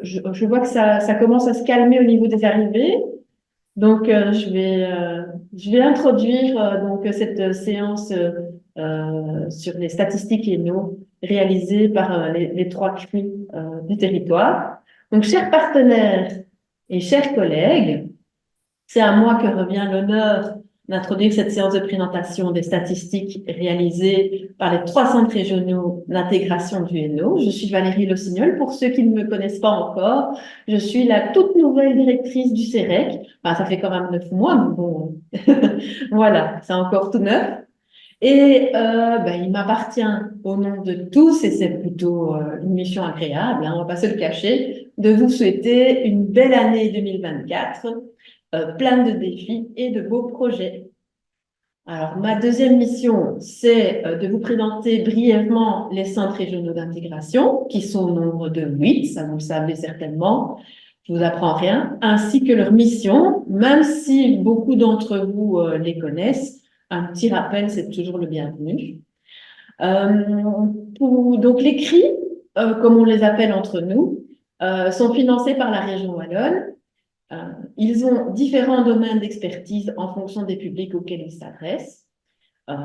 je vois que ça commence à se calmer au niveau des arrivées. Donc, je vais introduire donc cette séance sur les statistiques ENO réalisées par les trois CRI du territoire. Donc, chers partenaires et chers collègues, c'est à moi que revient l'honneur d'introduire cette séance de présentation des statistiques réalisées par les trois centres régionaux d'intégration du Hainaut. Je suis Valérie Lossignol. Pour ceux qui ne me connaissent pas encore, je suis la toute nouvelle directrice du CEREC. Enfin, ça fait quand même 9 mois, mais bon, voilà, c'est encore tout neuf. Et il m'appartient au nom de tous, et c'est plutôt une mission agréable, hein, on va pas se le cacher, de vous souhaiter une belle année 2024, pleine de défis et de beaux projets. Alors, ma deuxième mission, c'est de vous présenter brièvement les centres régionaux d'intégration, qui sont au nombre de 8, ça vous le savez certainement, je vous apprends rien, ainsi que leur mission, même si beaucoup d'entre vous les connaissent. Un petit rappel, c'est toujours le bienvenu. Donc, les CRI, comme on les appelle entre nous, sont financés par la région Wallonne. Euh, Ils ont différents domaines d'expertise en fonction des publics auxquels ils s'adressent. Euh,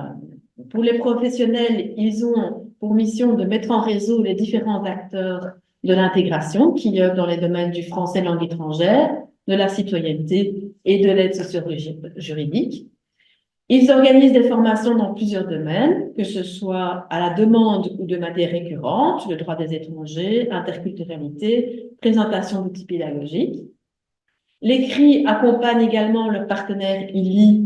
pour les professionnels, ils ont pour mission de mettre en réseau les différents acteurs de l'intégration qui œuvrent dans les domaines du français langue étrangère, de la citoyenneté et de l'aide socio-juridique. Ils organisent des formations dans plusieurs domaines, que ce soit à la demande ou de manière récurrente, le droit des étrangers, interculturalité, présentation d'outils pédagogiques. Les CRI accompagnent également leurs partenaires ILI,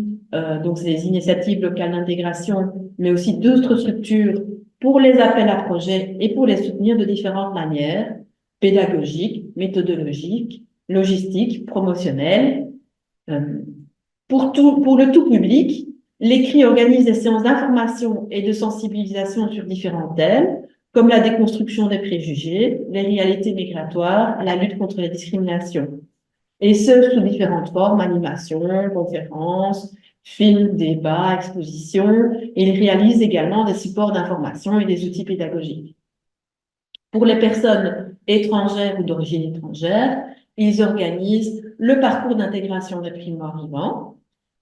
donc c'est les initiatives locales d'intégration, mais aussi d'autres structures pour les appels à projets et pour les soutenir de différentes manières, pédagogiques, méthodologiques, logistiques, promotionnelles. Euh, pour le tout public, les CRI organisent des séances d'information et de sensibilisation sur différents thèmes, comme la déconstruction des préjugés, les réalités migratoires, la lutte contre les discriminations. Et ce, sous différentes formes, animation, conférences, films, débats, expositions. Et ils réalisent également des supports d'information et des outils pédagogiques. Pour les personnes étrangères ou d'origine étrangère, ils organisent le parcours d'intégration des primo-arrivants,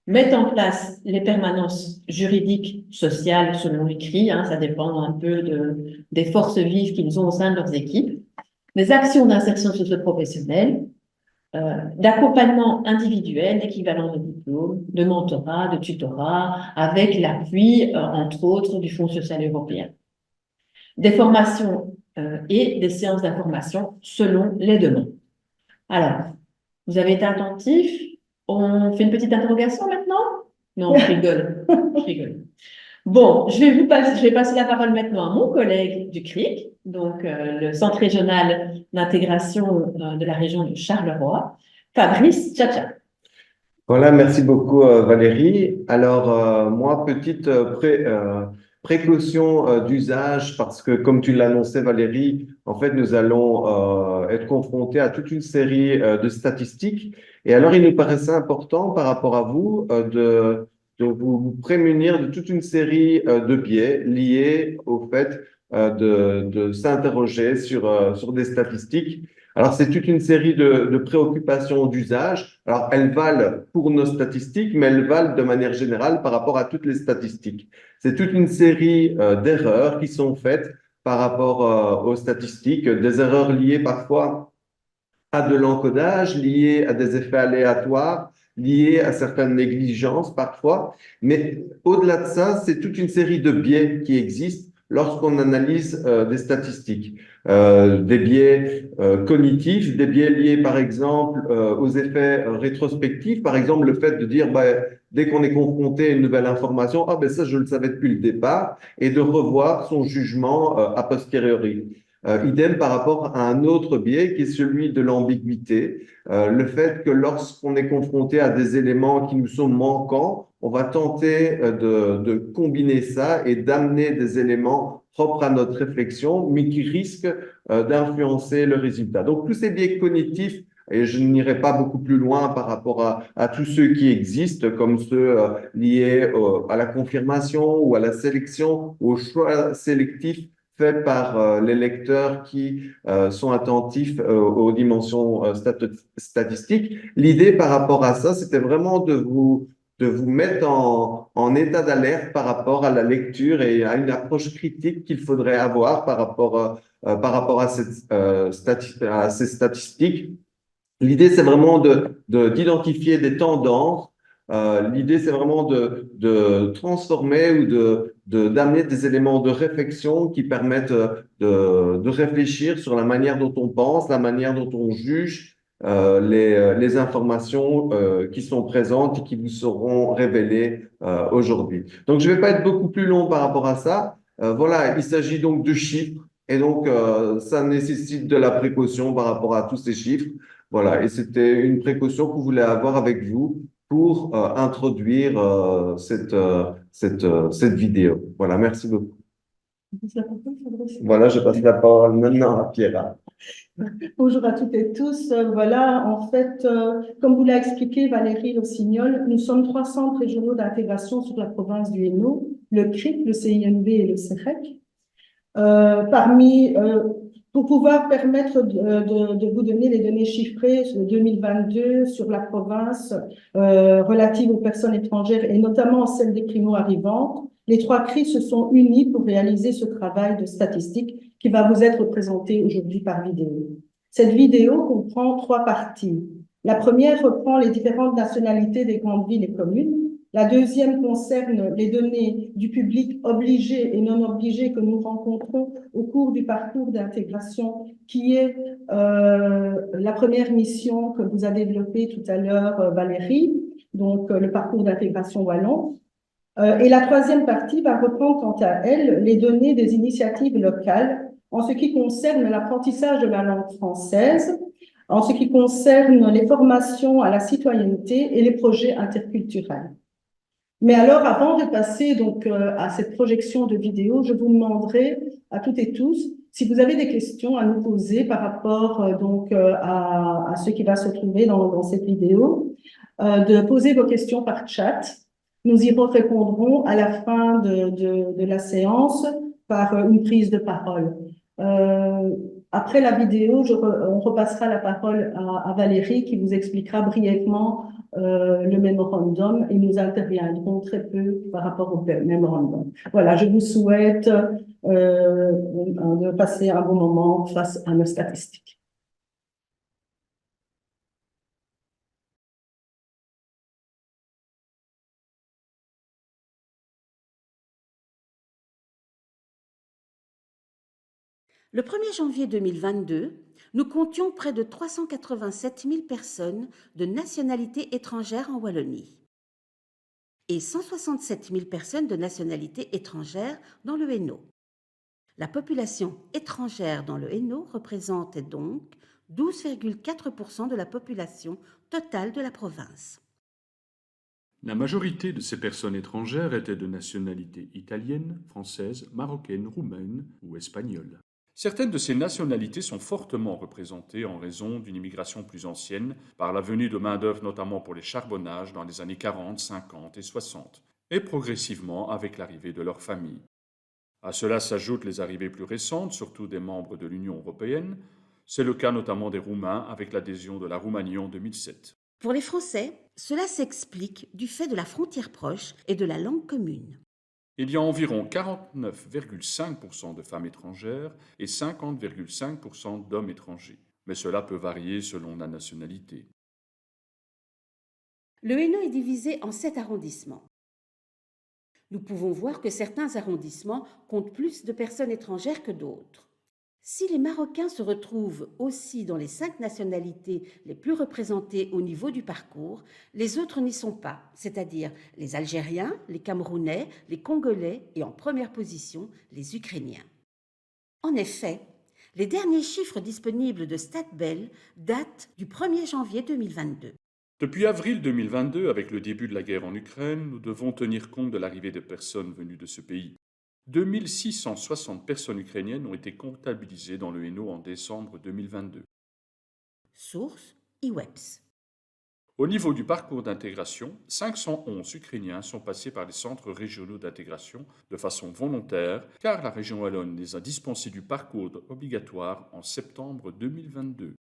mettent en place les permanences juridiques, sociales selon les CRI, hein, ça dépend un peu des forces vives qu'ils ont au sein de leurs équipes, des actions d'insertion socio-professionnelle, d'accompagnement individuel, d'équivalent de diplôme, de mentorat, de tutorat, avec l'appui, entre autres, du Fonds social européen. Des formations et des séances d'information selon les demandes. Alors, vous avez été attentifs? On fait une petite interrogation maintenant? Non, je rigole. Je rigole. Bon, je vais passer la parole maintenant à mon collègue du CRIC, donc le Centre régional d'intégration de la région de Charleroi, Fabrice Tchatcha. Voilà, merci beaucoup Valérie. Alors, moi, petite précaution d'usage, parce que comme tu l'annonçais Valérie, en fait, nous allons être confrontés à toute une série de statistiques. Et alors, il nous paraissait important par rapport à vous de vous prémunir de toute une série de biais liés au fait de s'interroger sur des statistiques. Alors, c'est toute une série de préoccupations d'usage. Alors, elles valent pour nos statistiques, mais elles valent de manière générale par rapport à toutes les statistiques. C'est toute une série d'erreurs qui sont faites par rapport aux statistiques, des erreurs liées parfois à de l'encodage, liées à des effets aléatoires, liées à certaines négligences parfois. Mais au-delà de ça, c'est toute une série de biais qui existent lorsqu'on analyse des statistiques. Des biais cognitifs, des biais liés par exemple aux effets rétrospectifs, par exemple le fait de dire dès qu'on est confronté à une nouvelle information, ah ben ça je le savais depuis le départ, et de revoir son jugement a posteriori. Idem par rapport à un autre biais qui est celui de l'ambiguïté, le fait que lorsqu'on est confronté à des éléments qui nous sont manquants, on va tenter de combiner ça et d'amener des éléments propres à notre réflexion, mais qui risquent d'influencer le résultat. Donc tous ces biais cognitifs, et je n'irai pas beaucoup plus loin par rapport à tous ceux qui existent, comme ceux liés à la confirmation ou à la sélection, ou au choix sélectif fait par les lecteurs qui sont attentifs aux dimensions statistiques. L'idée par rapport à ça, c'était vraiment de vous mettre en état d'alerte par rapport à la lecture et à une approche critique qu'il faudrait avoir par rapport à à ces statistiques. L'idée, c'est vraiment d'identifier des tendances. L'idée, c'est vraiment de transformer ou d'amener des éléments de réflexion qui permettent de réfléchir sur la manière dont on pense, la manière dont on juge les informations qui sont présentes et qui vous seront révélées aujourd'hui. Donc, je ne vais pas être beaucoup plus long par rapport à ça. Voilà, il s'agit donc de chiffres et donc ça nécessite de la précaution par rapport à tous ces chiffres. Voilà, et c'était une précaution que vous voulez avoir avec vous pour introduire cette vidéo. Voilà, merci beaucoup. Voilà, je passe la parole maintenant à Pierre. Bonjour à toutes et tous. Voilà, en fait, comme vous l'a expliqué Valérie Rossignol, nous sommes 3 centres régionaux d'intégration sur la province du Hainaut, le CRIC, le CIMB et le CEREC. Pour pouvoir permettre de vous donner les données chiffrées de 2022 sur la province relative aux personnes étrangères et notamment celles des primo-arrivantes, les 3 CRI se sont unis pour réaliser ce travail de statistique qui va vous être présenté aujourd'hui par vidéo. Cette vidéo comprend 3 parties. La première reprend les différentes nationalités des grandes villes et communes. La deuxième concerne les données du public obligé et non obligé que nous rencontrons au cours du parcours d'intégration, qui est la première mission que vous a développée tout à l'heure Valérie, donc le parcours d'intégration wallon. Et la troisième partie va reprendre quant à elle les données des initiatives locales en ce qui concerne l'apprentissage de la langue française, en ce qui concerne les formations à la citoyenneté et les projets interculturels. Mais alors, avant de passer donc à cette projection de vidéo, je vous demanderai à toutes et tous si vous avez des questions à nous poser par rapport à ce qui va se trouver dans cette vidéo, de poser vos questions par chat. Nous y répondrons à la fin de la séance par une prise de parole. Après la vidéo, on repassera la parole à Valérie qui vous expliquera brièvement le mémorandum et nous interviendrons très peu par rapport au mémorandum. Voilà, je vous souhaite de passer un bon moment face à nos statistiques. Le 1er janvier 2022, nous comptions près de 387 000 personnes de nationalité étrangère en Wallonie et 167 000 personnes de nationalité étrangère dans le Hainaut. La population étrangère dans le Hainaut représentait donc 12,4% de la population totale de la province. La majorité de ces personnes étrangères étaient de nationalité italienne, française, marocaine, roumaine ou espagnole. Certaines de ces nationalités sont fortement représentées en raison d'une immigration plus ancienne, par la venue de main-d'œuvre notamment pour les charbonnages dans les années 40, 50 et 60, et progressivement avec l'arrivée de leurs familles. À cela s'ajoutent les arrivées plus récentes, surtout des membres de l'Union européenne. C'est le cas notamment des Roumains avec l'adhésion de la Roumanie en 2007. Pour les Français, cela s'explique du fait de la frontière proche et de la langue commune. Il y a environ 49,5% de femmes étrangères et 50,5% d'hommes étrangers. Mais cela peut varier selon la nationalité. Le Hainaut est divisé en 7 arrondissements. Nous pouvons voir que certains arrondissements comptent plus de personnes étrangères que d'autres. Si les Marocains se retrouvent aussi dans les 5 nationalités les plus représentées au niveau du parcours, les autres n'y sont pas, c'est-à-dire les Algériens, les Camerounais, les Congolais et en première position, les Ukrainiens. En effet, les derniers chiffres disponibles de StatBel datent du 1er janvier 2022. Depuis avril 2022, avec le début de la guerre en Ukraine, nous devons tenir compte de l'arrivée de personnes venues de ce pays. 2660 personnes ukrainiennes ont été comptabilisées dans le Hainaut en décembre 2022. Source IWEPS. Au niveau du parcours d'intégration, 511 Ukrainiens sont passés par les centres régionaux d'intégration de façon volontaire, car la région wallonne les a dispensés du parcours obligatoire en septembre 2022.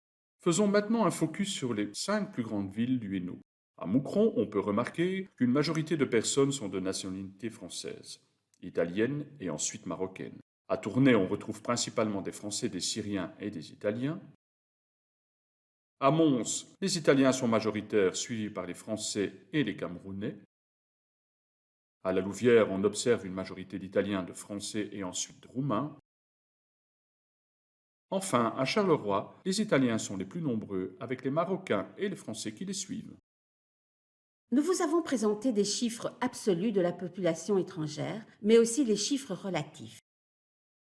Faisons maintenant un focus sur les 5 plus grandes villes du Hainaut. À Moucron, on peut remarquer qu'une majorité de personnes sont de nationalité française, italienne et ensuite marocaine. À Tournai, on retrouve principalement des Français, des Syriens et des Italiens. À Mons, les Italiens sont majoritaires, suivis par les Français et les Camerounais. À la Louvière, on observe une majorité d'Italiens, de Français et ensuite de Roumains. Enfin, à Charleroi, les Italiens sont les plus nombreux, avec les Marocains et les Français qui les suivent. Nous vous avons présenté des chiffres absolus de la population étrangère, mais aussi les chiffres relatifs.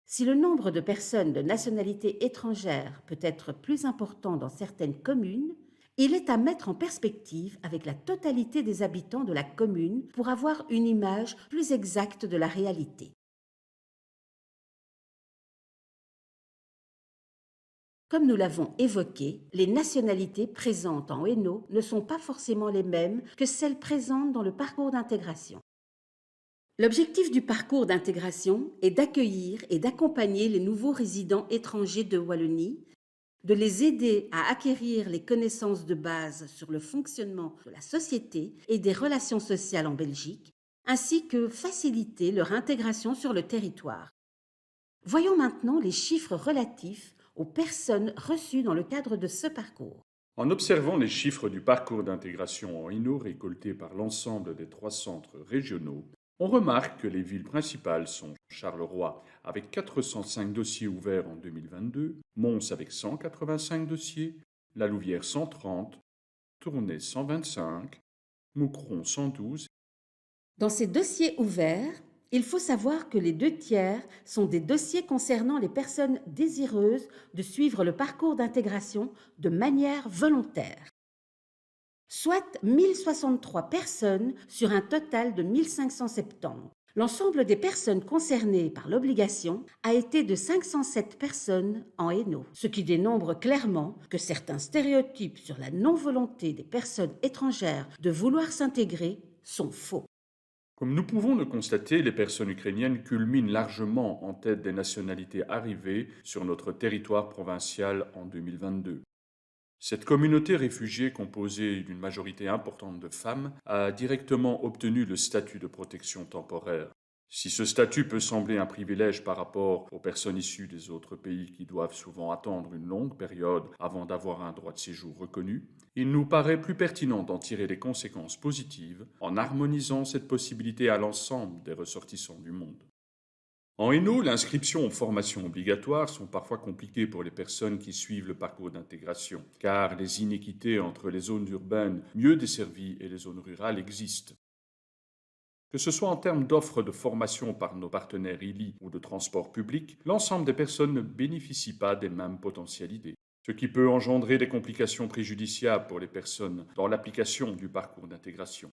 Si le nombre de personnes de nationalité étrangère peut être plus important dans certaines communes, il est à mettre en perspective avec la totalité des habitants de la commune pour avoir une image plus exacte de la réalité. Comme nous l'avons évoqué, les nationalités présentes en Hainaut ne sont pas forcément les mêmes que celles présentes dans le parcours d'intégration. L'objectif du parcours d'intégration est d'accueillir et d'accompagner les nouveaux résidents étrangers de Wallonie, de les aider à acquérir les connaissances de base sur le fonctionnement de la société et des relations sociales en Belgique, ainsi que faciliter leur intégration sur le territoire. Voyons maintenant les chiffres relatifs aux personnes reçues dans le cadre de ce parcours. En observant les chiffres du parcours d'intégration en Hainaut récoltés par l'ensemble des 3 centres régionaux, on remarque que les villes principales sont Charleroi avec 405 dossiers ouverts en 2022, Mons avec 185 dossiers, La Louvière 130, Tournai 125, Moucron 112. Dans ces dossiers ouverts, il faut savoir que les 2/3 sont des dossiers concernant les personnes désireuses de suivre le parcours d'intégration de manière volontaire, soit 1063 personnes sur un total de 1570. L'ensemble des personnes concernées par l'obligation a été de 507 personnes en Hainaut, ce qui dénombre clairement que certains stéréotypes sur la non-volonté des personnes étrangères de vouloir s'intégrer sont faux. Comme nous pouvons le constater, les personnes ukrainiennes culminent largement en tête des nationalités arrivées sur notre territoire provincial en 2022. Cette communauté réfugiée, composée d'une majorité importante de femmes, a directement obtenu le statut de protection temporaire. Si ce statut peut sembler un privilège par rapport aux personnes issues des autres pays qui doivent souvent attendre une longue période avant d'avoir un droit de séjour reconnu, il nous paraît plus pertinent d'en tirer les conséquences positives en harmonisant cette possibilité à l'ensemble des ressortissants du monde. En Hainaut, l'inscription aux formations obligatoires sont parfois compliquées pour les personnes qui suivent le parcours d'intégration, car les inéquités entre les zones urbaines mieux desservies et les zones rurales existent. Que ce soit en termes d'offres de formation par nos partenaires ILI ou de transport public, l'ensemble des personnes ne bénéficient pas des mêmes potentialités, ce qui peut engendrer des complications préjudiciables pour les personnes dans l'application du parcours d'intégration.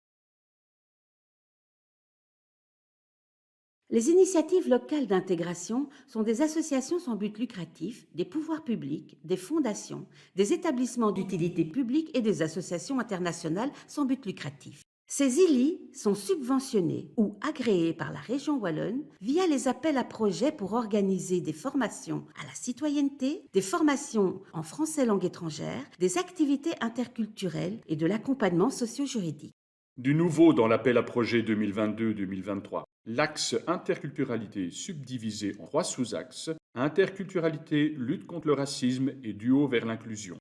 Les initiatives locales d'intégration sont des associations sans but lucratif, des pouvoirs publics, des fondations, des établissements d'utilité publique et des associations internationales sans but lucratif. Ces ILI sont subventionnés ou agréés par la région wallonne via les appels à projets pour organiser des formations à la citoyenneté, des formations en français langue étrangère, des activités interculturelles et de l'accompagnement socio-juridique. Du nouveau dans l'appel à projet 2022-2023, l'axe interculturalité est subdivisé en 3 sous-axes: interculturalité, lutte contre le racisme et duo vers l'inclusion.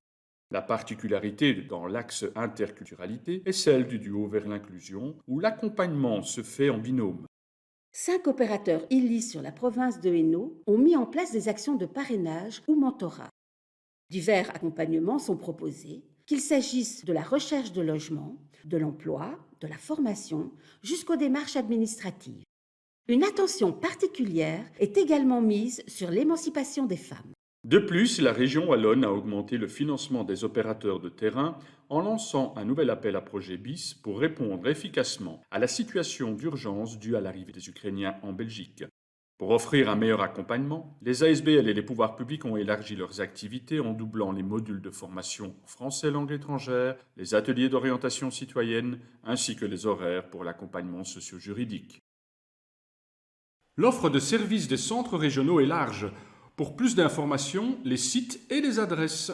La particularité dans l'axe interculturalité est celle du duo vers l'inclusion, où l'accompagnement se fait en binôme. 5 opérateurs ILI sur la province de Hainaut ont mis en place des actions de parrainage ou mentorat. Divers accompagnements sont proposés, qu'il s'agisse de la recherche de logement, de l'emploi, de la formation, jusqu'aux démarches administratives. Une attention particulière est également mise sur l'émancipation des femmes. De plus, la région wallonne a augmenté le financement des opérateurs de terrain en lançant un nouvel appel à projet BIS pour répondre efficacement à la situation d'urgence due à l'arrivée des Ukrainiens en Belgique. Pour offrir un meilleur accompagnement, les ASBL et les pouvoirs publics ont élargi leurs activités en doublant les modules de formation français langue étrangère, les ateliers d'orientation citoyenne, ainsi que les horaires pour l'accompagnement socio-juridique. L'offre de services des centres régionaux est large. Pour plus d'informations, les sites et les adresses.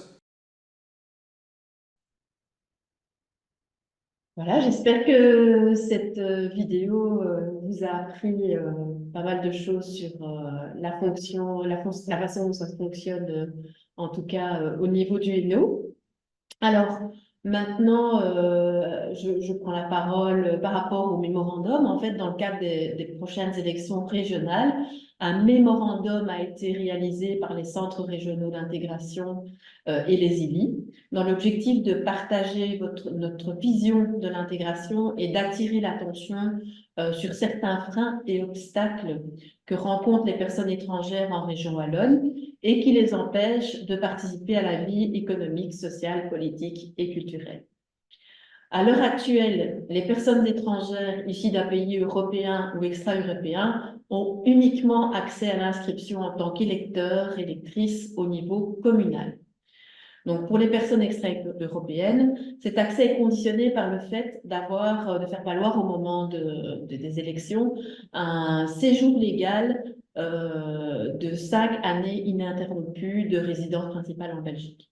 Voilà, j'espère que cette vidéo vous a appris pas mal de choses sur la fonction, la façon dont ça fonctionne, en tout cas au niveau du Hainaut. Alors, maintenant, je prends la parole par rapport au mémorandum. En fait, dans le cadre des prochaines élections régionales, un mémorandum a été réalisé par les centres régionaux d'intégration et les ILI, dans l'objectif de partager notre vision de l'intégration et d'attirer l'attention sur certains freins et obstacles que rencontrent les personnes étrangères en région wallonne et qui les empêchent de participer à la vie économique, sociale, politique et culturelle. À l'heure actuelle, les personnes étrangères issues d'un pays européen ou extra-européen ont uniquement accès à l'inscription en tant qu'électeurs, électrices au niveau communal. Donc, pour les personnes extra-européennes, cet accès est conditionné par le fait de faire valoir au moment des élections un séjour légal de 5 années ininterrompues de résidence principale en Belgique.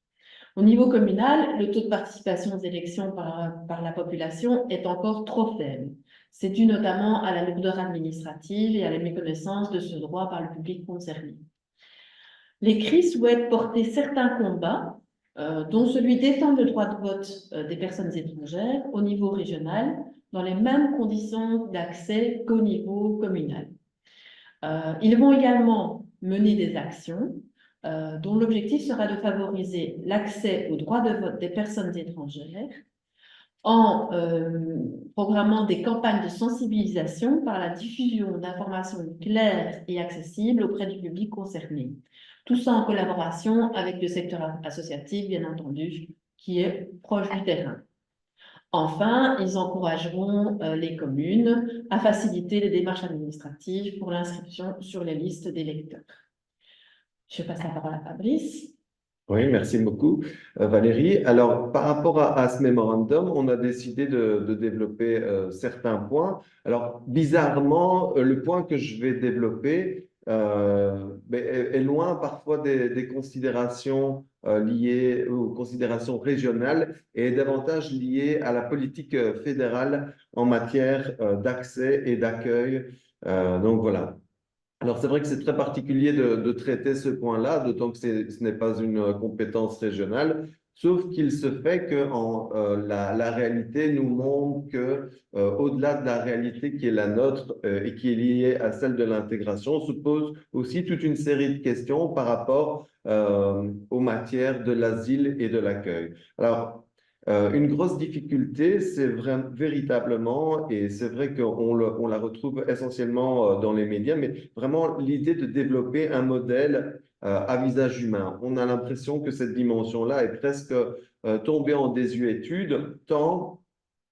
Au niveau communal, le taux de participation aux élections par la population est encore trop faible. C'est dû notamment à la lourdeur administrative et à la méconnaissance de ce droit par le public concerné. Les CRI souhaitent porter certains combats, dont celui d'étendre le droit de vote des personnes étrangères au niveau régional, dans les mêmes conditions d'accès qu'au niveau communal. Ils vont également mener des actions dont l'objectif sera de favoriser l'accès au droit de vote des personnes étrangères en programmant des campagnes de sensibilisation par la diffusion d'informations claires et accessibles auprès du public concerné. Tout ça en collaboration avec le secteur associatif, bien entendu, qui est proche du terrain. Enfin, ils encourageront les communes à faciliter les démarches administratives pour l'inscription sur les listes d'électeurs. Je passe la parole à Fabrice. Oui, merci beaucoup, Valérie. Alors, par rapport à ce mémorandum, on a décidé de développer certains points. Alors, bizarrement, le point que je vais développer est loin parfois des considérations liées aux considérations régionales et est davantage lié à la politique fédérale en matière d'accès et d'accueil. Donc, voilà. Alors, c'est vrai que c'est très particulier de traiter ce point-là, d'autant que ce n'est pas une compétence régionale, sauf qu'il se fait que la réalité nous montre que, au-delà de la réalité qui est la nôtre et qui est liée à celle de l'intégration, se pose aussi toute une série de questions par rapport aux matières de l'asile et de l'accueil. Alors, une grosse difficulté, c'est véritablement, et c'est vrai qu'on la retrouve essentiellement dans les médias, mais vraiment l'idée de développer un modèle à visage humain. On a l'impression que cette dimension-là est presque tombée en désuétude, tant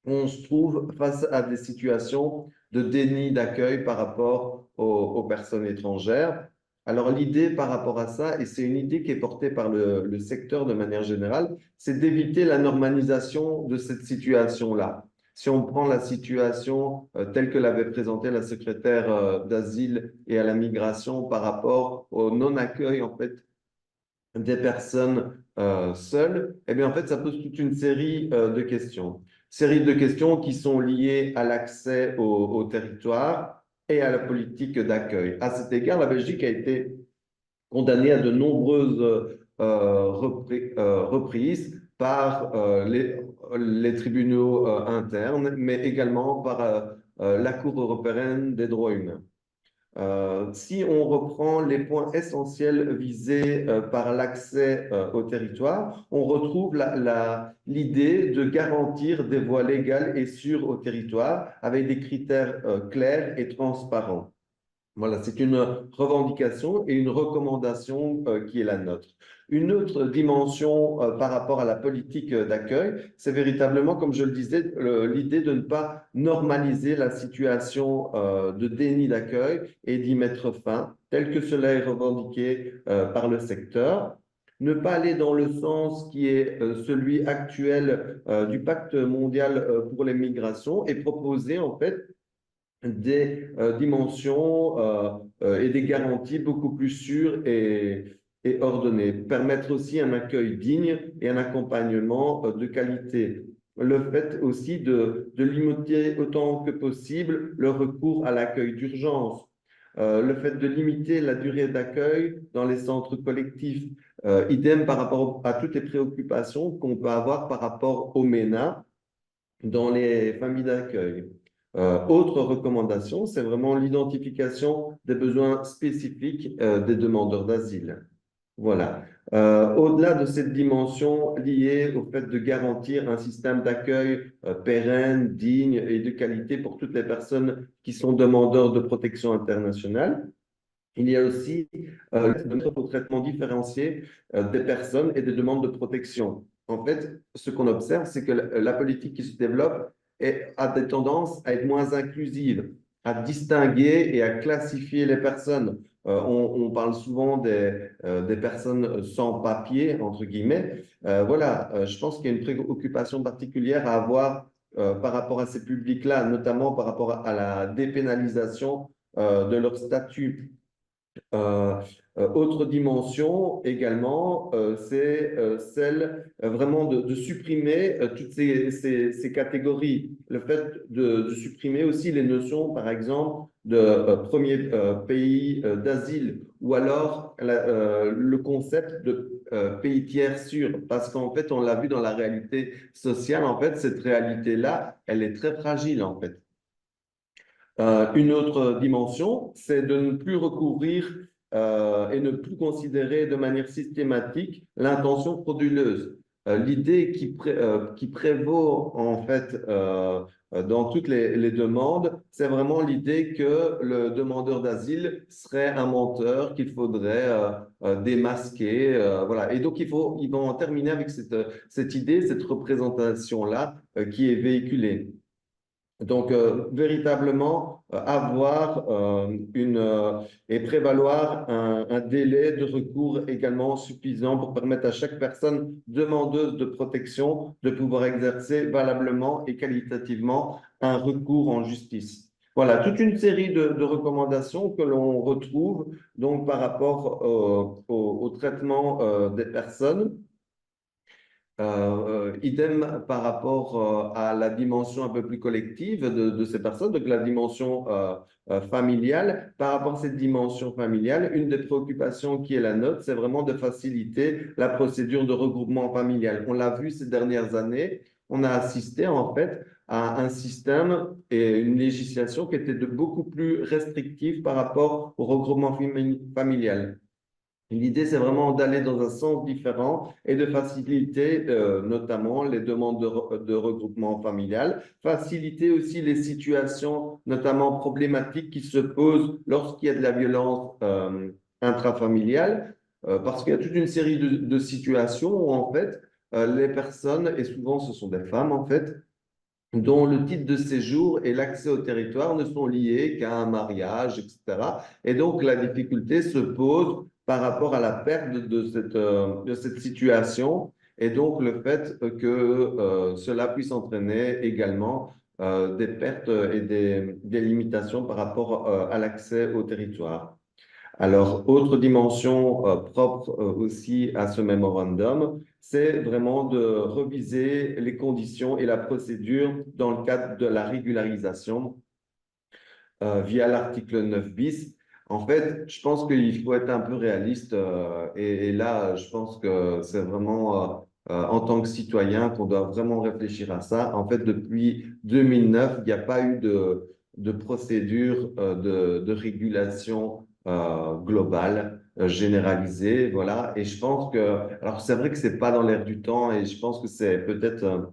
on se trouve face à des situations de déni d'accueil par rapport aux personnes étrangères. Alors l'idée par rapport à ça, et c'est une idée qui est portée par le secteur de manière générale, c'est d'éviter la normalisation de cette situation-là. Si on prend la situation telle que l'avait présentée la secrétaire d'asile et à la migration par rapport au non-accueil en fait des personnes seules, eh bien en fait ça pose toute une série de questions. Série de questions qui sont liées à l'accès au territoire et à la politique d'accueil. À cet égard, la Belgique a été condamnée à de nombreuses reprises par les tribunaux internes, mais également par la Cour européenne des droits humains. Si on reprend les points essentiels visés par l'accès au territoire, on retrouve l'idée de garantir des voies légales et sûres au territoire avec des critères clairs et transparents. Voilà, c'est une revendication et une recommandation qui est la nôtre. Une autre dimension par rapport à la politique d'accueil, c'est véritablement, comme je le disais, l'idée de ne pas normaliser la situation de déni d'accueil et d'y mettre fin, tel que cela est revendiqué par le secteur. Ne pas aller dans le sens qui est celui actuel du pacte mondial pour les migrations et proposer en fait des dimensions et des garanties beaucoup plus sûres et ordonnées. Permettre aussi un accueil digne et un accompagnement de qualité. Le fait aussi de limiter autant que possible le recours à l'accueil d'urgence. Le fait de limiter la durée d'accueil dans les centres collectifs. Idem par rapport à toutes les préoccupations qu'on peut avoir par rapport au MENA dans les familles d'accueil. Autre recommandation, c'est vraiment l'identification des besoins spécifiques des demandeurs d'asile. Voilà. Au-delà de cette dimension liée au fait de garantir un système d'accueil pérenne, digne et de qualité pour toutes les personnes qui sont demandeurs de protection internationale, il y a aussi le traitement différencié des personnes et des demandes de protection. En fait, ce qu'on observe, c'est que la politique qui se développe a des tendances à être moins inclusive, à distinguer et à classifier les personnes. On parle souvent des personnes sans papier, entre guillemets. Voilà, je pense qu'il y a une préoccupation particulière à avoir par rapport à ces publics-là, notamment par rapport à la dépénalisation de leur statut. Autre dimension également, c'est celle vraiment de supprimer toutes ces catégories. Le fait de supprimer aussi les notions, par exemple, de premier pays d'asile ou alors le concept de pays tiers sûr. Parce qu'en fait, on l'a vu dans la réalité sociale, en fait, cette réalité-là, elle est très fragile, en fait. Une autre dimension, c'est de ne plus recourir et ne plus considérer de manière systématique l'intention frauduleuse. L'idée qui prévaut en fait dans toutes les demandes, c'est vraiment l'idée que le demandeur d'asile serait un menteur qu'il faudrait démasquer. Voilà. Et donc, ils vont en terminer avec cette idée, cette représentation-là qui est véhiculée. Donc, véritablement, avoir et prévaloir un délai de recours également suffisant pour permettre à chaque personne demandeuse de protection de pouvoir exercer valablement et qualitativement un recours en justice. Voilà, toute une série de recommandations que l'on retrouve donc par rapport au traitement des personnes. Idem par rapport à la dimension un peu plus collective de ces personnes, donc la dimension familiale. Par rapport à cette dimension familiale, une des préoccupations qui est la nôtre, c'est vraiment de faciliter la procédure de regroupement familial. On l'a vu ces dernières années, on a assisté en fait à un système et une législation qui était de beaucoup plus restrictive par rapport au regroupement familial. L'idée, c'est vraiment d'aller dans un sens différent et de faciliter notamment les demandes de regroupement familial, faciliter aussi les situations notamment problématiques qui se posent lorsqu'il y a de la violence intrafamiliale, parce qu'il y a toute une série de situations où en fait les personnes, et souvent ce sont des femmes en fait, dont le titre de séjour et l'accès au territoire ne sont liés qu'à un mariage, etc. Et donc, la difficulté se pose par rapport à la perte de cette situation et donc le fait que cela puisse entraîner également des pertes et des limitations par rapport à l'accès au territoire. Alors, autre dimension propre aussi à ce mémorandum, c'est vraiment de reviser les conditions et la procédure dans le cadre de la régularisation via l'article 9 bis. En fait, je pense qu'il faut être un peu réaliste et là, je pense que c'est vraiment en tant que citoyen qu'on doit vraiment réfléchir à ça. En fait, depuis 2009, il n'y a pas eu de procédure de régulation globale, généralisée, voilà. Et je pense que, alors c'est vrai que c'est pas dans l'air du temps et je pense que c'est peut-être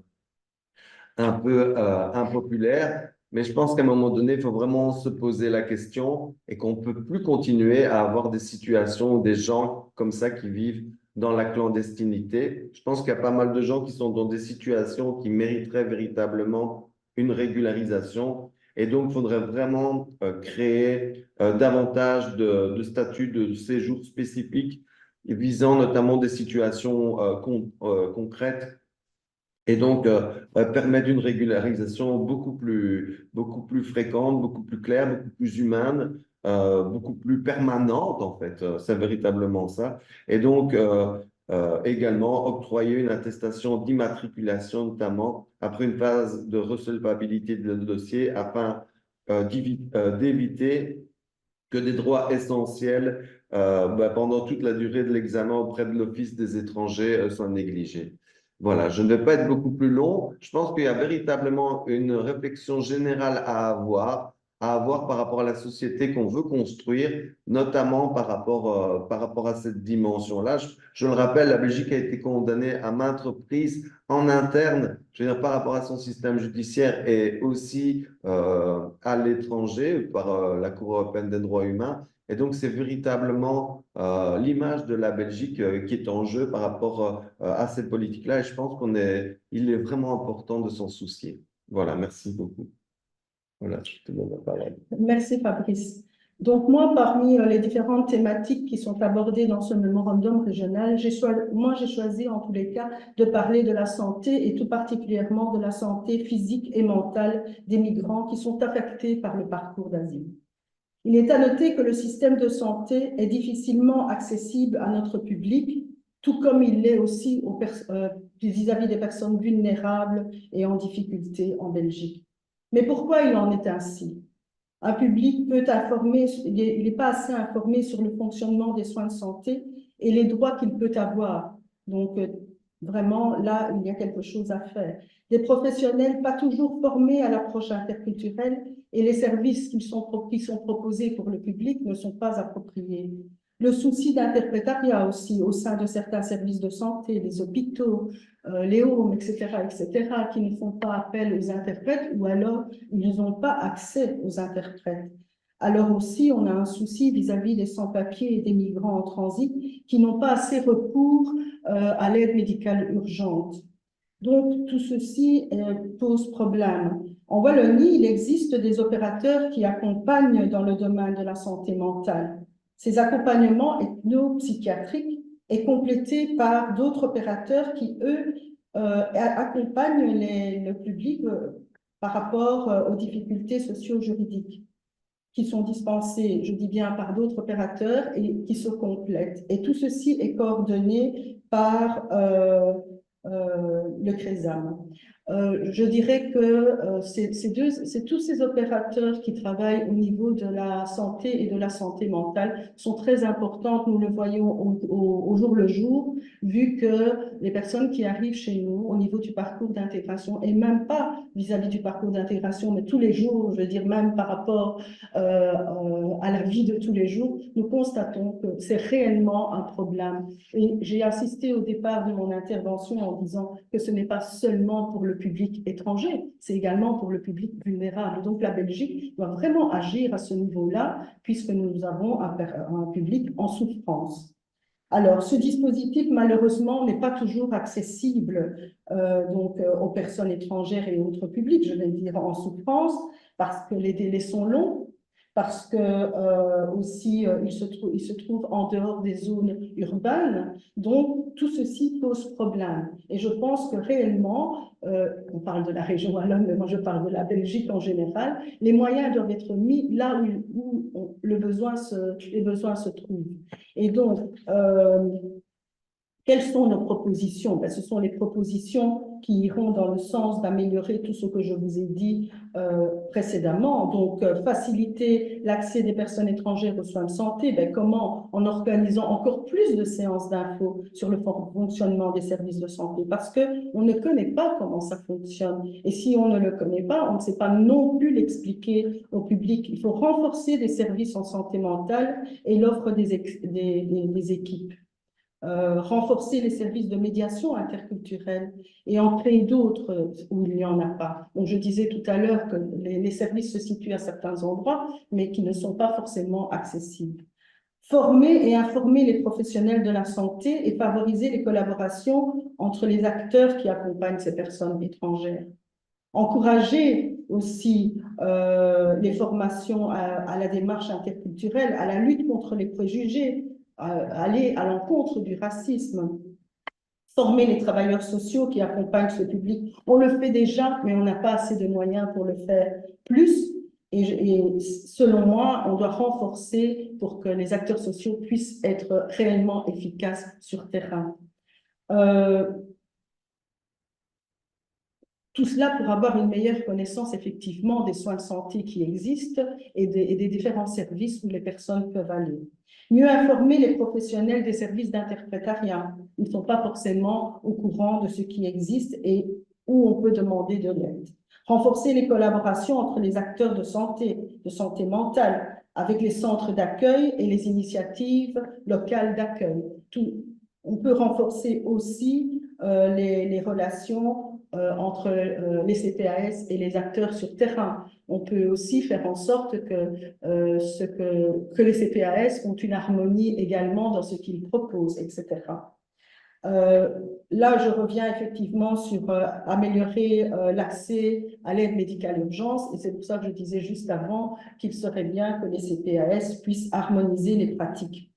un peu impopulaire, mais je pense qu'à un moment donné, il faut vraiment se poser la question et qu'on ne peut plus continuer à avoir des situations, des gens comme ça qui vivent dans la clandestinité. Je pense qu'il y a pas mal de gens qui sont dans des situations qui mériteraient véritablement une régularisation. Et donc, il faudrait vraiment créer davantage de statuts de séjour spécifiques visant notamment des situations concrètes et donc permettre une régularisation beaucoup plus fréquente, beaucoup plus claire, beaucoup plus humaine, beaucoup plus permanente en fait. C'est véritablement ça. Et donc également octroyer une attestation d'immatriculation notamment après une phase de recevabilité de dossier afin d'éviter que des droits essentiels pendant toute la durée de l'examen auprès de l'Office des étrangers soient négligés. Voilà, je ne vais pas être beaucoup plus long. Je pense qu'il y a véritablement une réflexion générale à avoir par rapport à la société qu'on veut construire, notamment par rapport à cette dimension-là. Je le rappelle, la Belgique a été condamnée à maintes reprises en interne, je veux dire, par rapport à son système judiciaire et aussi à l'étranger par la Cour européenne des droits humains. Et donc, c'est véritablement l'image de la Belgique qui est en jeu par rapport à cette politique-là. Et je pense il est vraiment important de s'en soucier. Voilà, merci beaucoup. Voilà, je te donne la parole. Merci Fabrice. Donc moi, parmi les différentes thématiques qui sont abordées dans ce mémorandum régional, j'ai choisi en tous les cas de parler de la santé et tout particulièrement de la santé physique et mentale des migrants qui sont affectés par le parcours d'asile. Il est à noter que le système de santé est difficilement accessible à notre public, tout comme il l'est aussi vis-à-vis des personnes vulnérables et en difficulté en Belgique. Mais pourquoi il en est ainsi? Un public peut informer, il n'est pas assez informé sur le fonctionnement des soins de santé et les droits qu'il peut avoir. Donc, vraiment, là, il y a quelque chose à faire. Des professionnels pas toujours formés à l'approche interculturelle et les services qui sont proposés pour le public ne sont pas appropriés. Le souci d'interprétariat aussi au sein de certains services de santé, les hôpitaux, les homes, etc., qui ne font pas appel aux interprètes ou alors ils n'ont pas accès aux interprètes. Alors aussi, on a un souci vis-à-vis des sans-papiers et des migrants en transit qui n'ont pas assez recours à l'aide médicale urgente. Donc, tout ceci pose problème. En Wallonie, il existe des opérateurs qui accompagnent dans le domaine de la santé mentale. Ces accompagnements ethno-psychiatriques est complété par d'autres opérateurs qui, eux, accompagnent le public par rapport aux difficultés socio-juridiques qui sont dispensées, je dis bien, par d'autres opérateurs et qui se complètent. Et tout ceci est coordonné par le CRESAM. Je dirais que c'est tous ces opérateurs qui travaillent au niveau de la santé et de la santé mentale sont très importantes. Nous le voyons au jour le jour, vu que les personnes qui arrivent chez nous au niveau du parcours d'intégration, et même pas vis-à-vis du parcours d'intégration, mais tous les jours, je veux dire même par rapport à la vie de tous les jours, nous constatons que c'est réellement un problème. Et j'ai insisté au départ de mon intervention en disant que ce n'est pas seulement pour le public étranger, c'est également pour le public vulnérable. Donc la Belgique doit vraiment agir à ce niveau-là, puisque nous avons un public en souffrance. Alors, ce dispositif, malheureusement, n'est pas toujours accessible aux personnes étrangères et autres publics, je vais dire en souffrance, parce que les délais sont longs, parce que aussi il se trouve en dehors des zones urbaines. Donc, tout ceci pose problème. Et je pense que réellement, on parle de la région wallonne, mais moi je parle de la Belgique en général, les moyens doivent être mis là où les besoins se trouvent. Et donc, quelles sont nos propositions? Ce sont les propositions qui iront dans le sens d'améliorer tout ce que je vous ai dit précédemment. Donc, faciliter l'accès des personnes étrangères aux soins de santé. Comment? En organisant encore plus de séances d'infos sur le fonctionnement des services de santé, parce qu'on ne connaît pas comment ça fonctionne. Et si on ne le connaît pas, on ne sait pas non plus l'expliquer au public. Il faut renforcer les services en santé mentale et l'offre des équipes. Renforcer les services de médiation interculturelle et en créer d'autres où il n'y en a pas. Donc, je disais tout à l'heure que les services se situent à certains endroits, mais qui ne sont pas forcément accessibles. former et informer les professionnels de la santé et favoriser les collaborations entre les acteurs qui accompagnent ces personnes étrangères. Encourager aussi les formations à la démarche interculturelle, à la lutte contre les préjugés, aller à l'encontre du racisme. Former les travailleurs sociaux qui accompagnent ce public. On le fait déjà, mais on n'a pas assez de moyens pour le faire plus. Et selon moi, on doit renforcer pour que les acteurs sociaux puissent être réellement efficaces sur terrain. Tout cela pour avoir une meilleure connaissance effectivement des soins de santé qui existent et des différents services où les personnes peuvent aller. Mieux informer les professionnels des services d'interprétariat. Ils ne sont pas forcément au courant de ce qui existe et où on peut demander de l'aide. Renforcer les collaborations entre les acteurs de santé mentale, avec les centres d'accueil et les initiatives locales d'accueil. On peut renforcer aussi les relations entre les CPAS et les acteurs sur terrain. On peut aussi faire en sorte que les CPAS ont une harmonie également dans ce qu'ils proposent, etc. Là, je reviens effectivement sur améliorer l'accès à l'aide médicale urgence, et c'est pour ça que je disais juste avant qu'il serait bien que les CPAS puissent harmoniser les pratiques.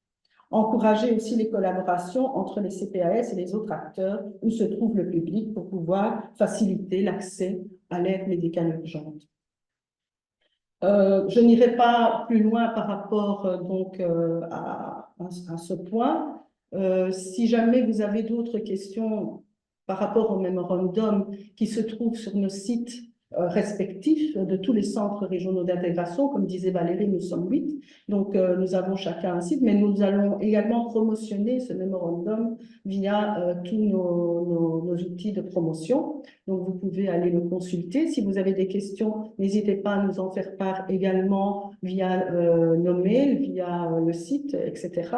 Encourager aussi les collaborations entre les CPAS et les autres acteurs où se trouve le public pour pouvoir faciliter l'accès à l'aide médicale urgente. Je n'irai pas plus loin par rapport à ce point. Si jamais vous avez d'autres questions par rapport au mémorandum qui se trouve sur nos sites respectifs de tous les centres régionaux d'intégration, comme disait Valérie, nous sommes 8, donc nous avons chacun un site, mais nous allons également promotionner ce mémorandum via tous nos outils de promotion. Donc, vous pouvez aller le consulter. Si vous avez des questions, n'hésitez pas à nous en faire part également via nos mails, via le site, etc.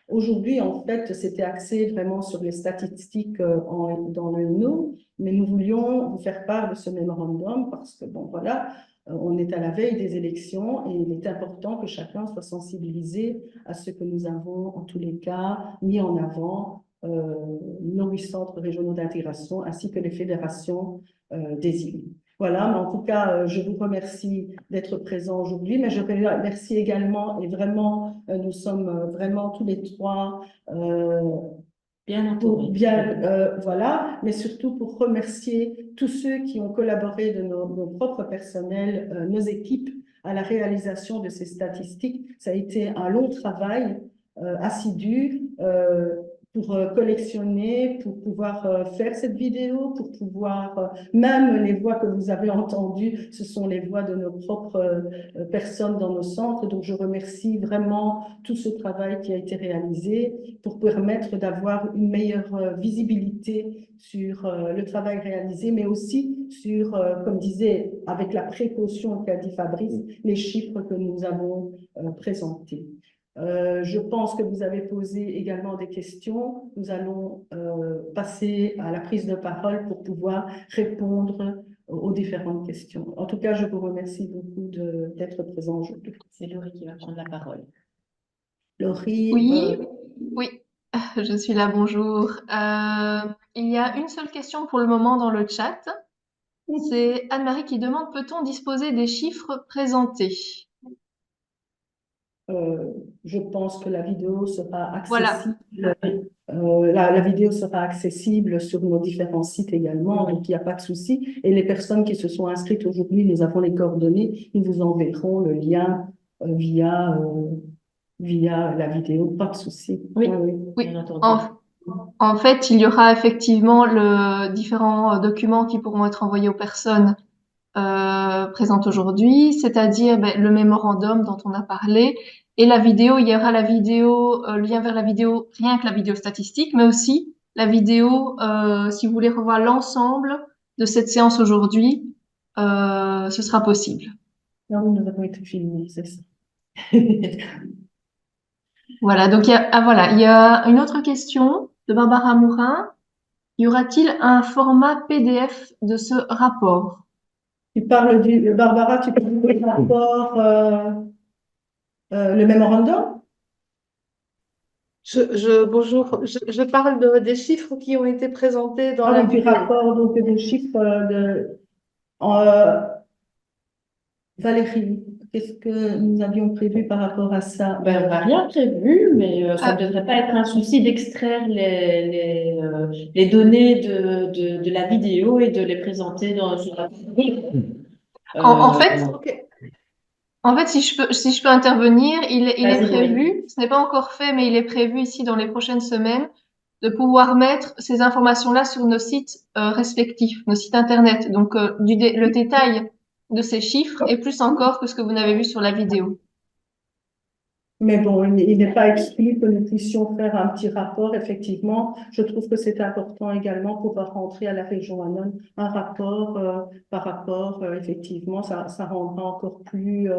Aujourd'hui, en fait, c'était axé vraiment sur les statistiques dans le NO, mais nous voulions vous faire part de ce mémorandum parce que, bon, voilà, on est à la veille des élections et il est important que chacun soit sensibilisé à ce que nous avons, en tous les cas, mis en avant nos 8 centres régionaux d'intégration ainsi que les fédérations désignées. Voilà, mais en tout cas, je vous remercie d'être présents aujourd'hui, mais je remercie également, et vraiment, nous sommes vraiment tous les trois bien entourés. Voilà, mais surtout pour remercier tous ceux qui ont collaboré de nos propres personnels, nos équipes, à la réalisation de ces statistiques. Ça a été un long travail assidu pour collectionner, pour pouvoir faire cette vidéo, pour pouvoir, même les voix que vous avez entendues, ce sont les voix de nos propres personnes dans nos centres. Donc, je remercie vraiment tout ce travail qui a été réalisé pour permettre d'avoir une meilleure visibilité sur le travail réalisé, mais aussi sur, comme disait, avec la précaution qu'a dit Fabrice, les chiffres que nous avons présentés. Je pense que vous avez posé également des questions. Nous allons passer à la prise de parole pour pouvoir répondre aux différentes questions. En tout cas, je vous remercie beaucoup d'être présent aujourd'hui. C'est Laurie qui va prendre la parole. Laurie. Oui, je suis là, bonjour. Il y a une seule question pour le moment dans le chat. C'est Anne-Marie qui demande, peut-on disposer des chiffres présentés? Je pense que la vidéo sera accessible. Voilà. La vidéo sera accessible sur nos différents sites également, donc il n'y a pas de souci. Et les personnes qui se sont inscrites aujourd'hui, nous avons les coordonnées, nous vous enverrons le lien via la vidéo, pas de souci. Oui, bien entendu. En fait, il y aura effectivement différents documents qui pourront être envoyés aux personnes présentes aujourd'hui, c'est-à-dire le mémorandum dont on a parlé, et la vidéo. Il y aura la vidéo, lien vers la vidéo, rien que la vidéo statistique, mais aussi la vidéo, si vous voulez revoir l'ensemble de cette séance aujourd'hui, ce sera possible. Non, nous avons été filmés, c'est ça. Voilà, donc il y a une autre question de Barbara Mourin. Y aura-t-il un format PDF de ce rapport? Tu parles Barbara, tu parles du rapport, le mémorandum? Bonjour, je parle des chiffres qui ont été présentés dans Ah la oui, du vidéo. rapport, donc des chiffres euh, Valérie, qu'est-ce que nous avions prévu par rapport à ça? Ben, on n'a rien prévu, mais ça Ah. ne devrait pas être un souci d'extraire les données de la vidéo et de les présenter sur la En fait, Ok. En fait, si je peux intervenir, il est Vas-y, Noémie. prévu, ce n'est pas encore fait, mais il est prévu ici dans les prochaines semaines de pouvoir mettre ces informations-là sur nos sites respectifs, nos sites internet. Donc, le détail de ces chiffres est plus encore que ce que vous n'avez vu sur la vidéo. Mais bon, il n'est pas exclu que nous puissions faire un petit rapport, effectivement. Je trouve que c'est important également pour rentrer à la région wallonne un rapport par rapport, effectivement, ça rendra encore plus,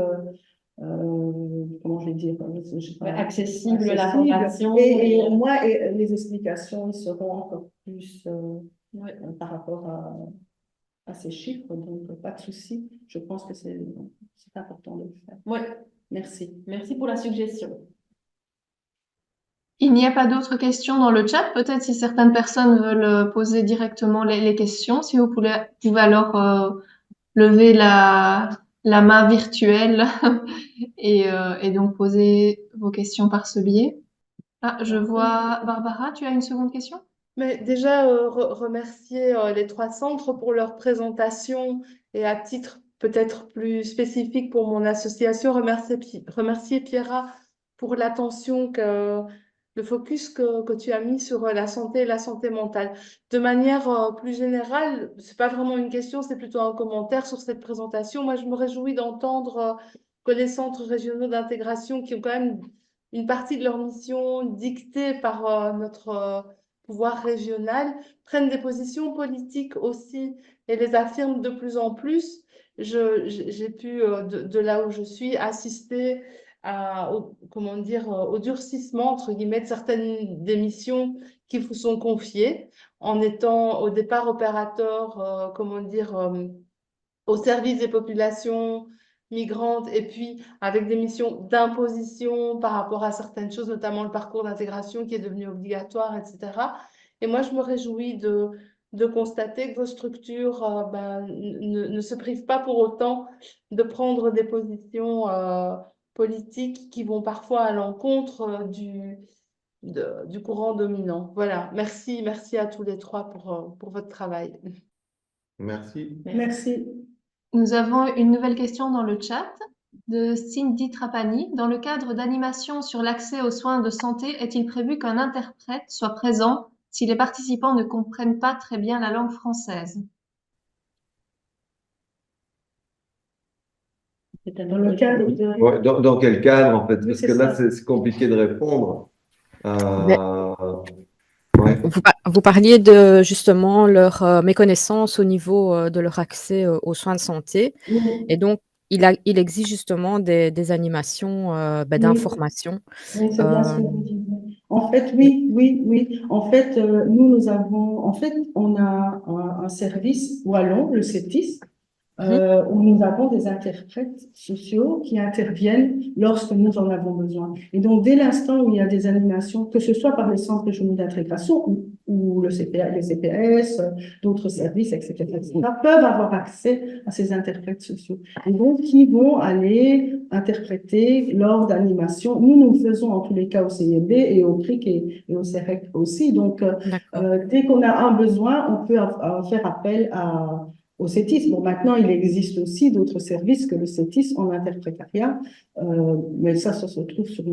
comment je vais dire, je sais pas, Accessible accessible. l'information. Et moi, et les explications, ils seront encore plus Ouais. par rapport à ces chiffres, donc pas de souci. Je pense que c'est important de le faire. Ouais. Merci. Merci pour la suggestion. Il n'y a pas d'autres questions dans le chat. Peut-être si certaines personnes veulent poser directement les questions, si vous pouvez alors lever la main virtuelle et donc poser vos questions par ce biais. Ah, je vois Barbara, tu as une seconde question? Mais déjà, remercier les trois centres pour leur présentation et à titre peut-être plus spécifique pour mon association, remercier Pierra pour l'attention le focus que tu as mis sur la santé et la santé mentale. De manière plus générale, c'est pas vraiment une question, c'est plutôt un commentaire sur cette présentation. Moi, je me réjouis d'entendre que les centres régionaux d'intégration, qui ont quand même une partie de leur mission dictée par notre pouvoir régional, prennent des positions politiques aussi et les affirment de plus en plus. J'ai pu, de là où je suis, assister comment dire, au durcissement, entre guillemets, de certaines des missions qui vous sont confiées, en étant au départ opérateur, comment dire, au service des populations migrantes et puis avec des missions d'imposition par rapport à certaines choses, notamment le parcours d'intégration qui est devenu obligatoire, etc. Et moi, je me réjouis de constater que vos structures ne se privent pas pour autant de prendre des positions politiques qui vont parfois à l'encontre du courant dominant. Voilà, merci à tous les trois pour votre travail. Merci. Merci. Nous avons une nouvelle question dans le chat de Cindy Trapani. Dans le cadre d'animation sur l'accès aux soins de santé, est-il prévu qu'un interprète soit présent si les participants ne comprennent pas très bien la langue française? Dans le cadre de... Ouais, dans quel cadre, en fait? Oui, Parce c'est que là, ça. c'est compliqué de répondre. Mais Ouais. vous parliez de justement leur méconnaissance au niveau de leur accès aux soins de santé. Oui, Et donc, il existe justement des animations oui. d'information. Oui, c'est bien ce Euh, que vous dites. En fait, oui. En fait, nous avons, en fait, on a un service wallon, le CETIS, mhm. où nous avons des interprètes sociaux qui interviennent lorsque nous en avons besoin. Et donc, dès l'instant où il y a des animations, que ce soit par les centres régionaux d'intégration ou le CPA, les CPS, d'autres services, etc., peuvent avoir accès à ces interprètes sociaux. Et donc, qui vont aller interpréter lors d'animations. Nous le faisons en tous les cas au CIMB et au CRIC et au CEREC aussi. Donc, D'accord. dès qu'on a un besoin, on peut faire appel au CETIS. Bon, maintenant, il existe aussi d'autres services que le CETIS en interprétariat, mais ça se trouve sur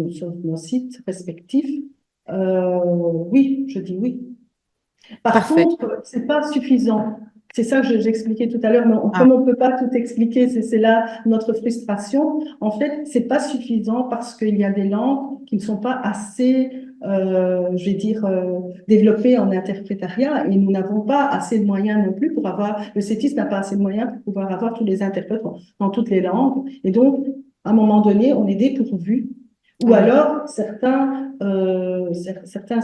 nos sites respectifs. Oui, je dis oui. Par Parfait. contre, c'est pas suffisant. C'est ça que j'expliquais tout à l'heure, mais Ah, comme on peut pas tout expliquer, c'est là notre frustration. En fait, c'est pas suffisant parce qu'il y a des langues qui ne sont pas assez, je vais dire, développées en interprétariat et nous n'avons pas assez de moyens non plus pour avoir, le CETIS n'a pas assez de moyens pour pouvoir avoir tous les interprètes dans toutes les langues. Et donc, à un moment donné, on est dépourvu. Ou oui. alors, certains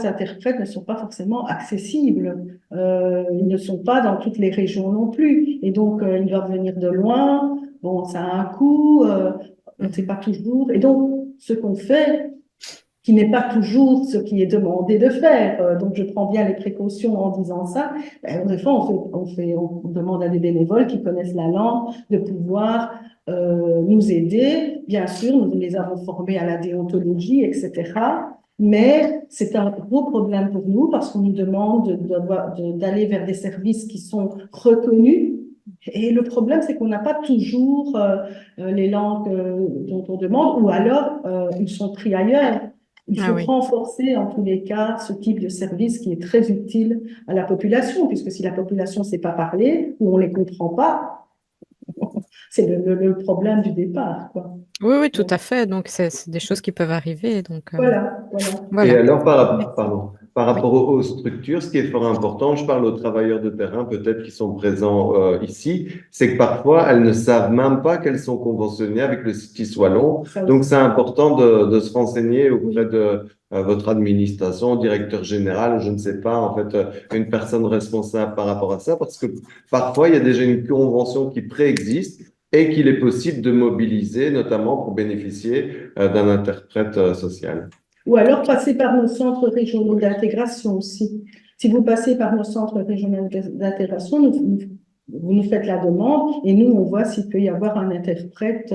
interprètes ne sont pas forcément accessibles. Ils ne sont pas dans toutes les régions non plus. Et donc, ils doivent venir de loin. Bon, ça a un coût. On ne sait pas toujours. Et donc, ce qu'on fait, qui n'est pas toujours ce qui est demandé de faire. Donc, je prends bien les précautions en disant ça. Des fois, on demande à des bénévoles qui connaissent la langue de pouvoir nous aider. Bien sûr, nous les avons formés à la déontologie, etc. Mais c'est un gros problème pour nous parce qu'on nous demande d'aller vers des services qui sont reconnus. Et le problème, c'est qu'on n'a pas toujours les langues dont on demande, ou alors ils sont pris ailleurs. Il faut renforcer en tous les cas ce type de service qui est très utile à la population, puisque si la population ne sait pas parler ou on ne les comprend pas, c'est le problème du départ, quoi. Oui, tout à fait. Donc, c'est des choses qui peuvent arriver. Donc, voilà. Et alors, Merci. par rapport aux structures, ce qui est fort important, je parle aux travailleurs de terrain peut-être qui sont présents ici, c'est que parfois, elles ne savent même pas qu'elles sont conventionnées avec le CITIS wallon. Donc, c'est important de se renseigner auprès de votre administration, directeur général, je ne sais pas, en fait, une personne responsable par rapport à ça, parce que parfois, il y a déjà une convention qui préexiste et qu'il est possible de mobiliser, notamment pour bénéficier d'un interprète social. Ou alors passer par nos centres régionaux d'intégration aussi. Si vous passez par nos centres régionaux d'intégration, vous nous faites la demande et nous, on voit s'il peut y avoir un interprète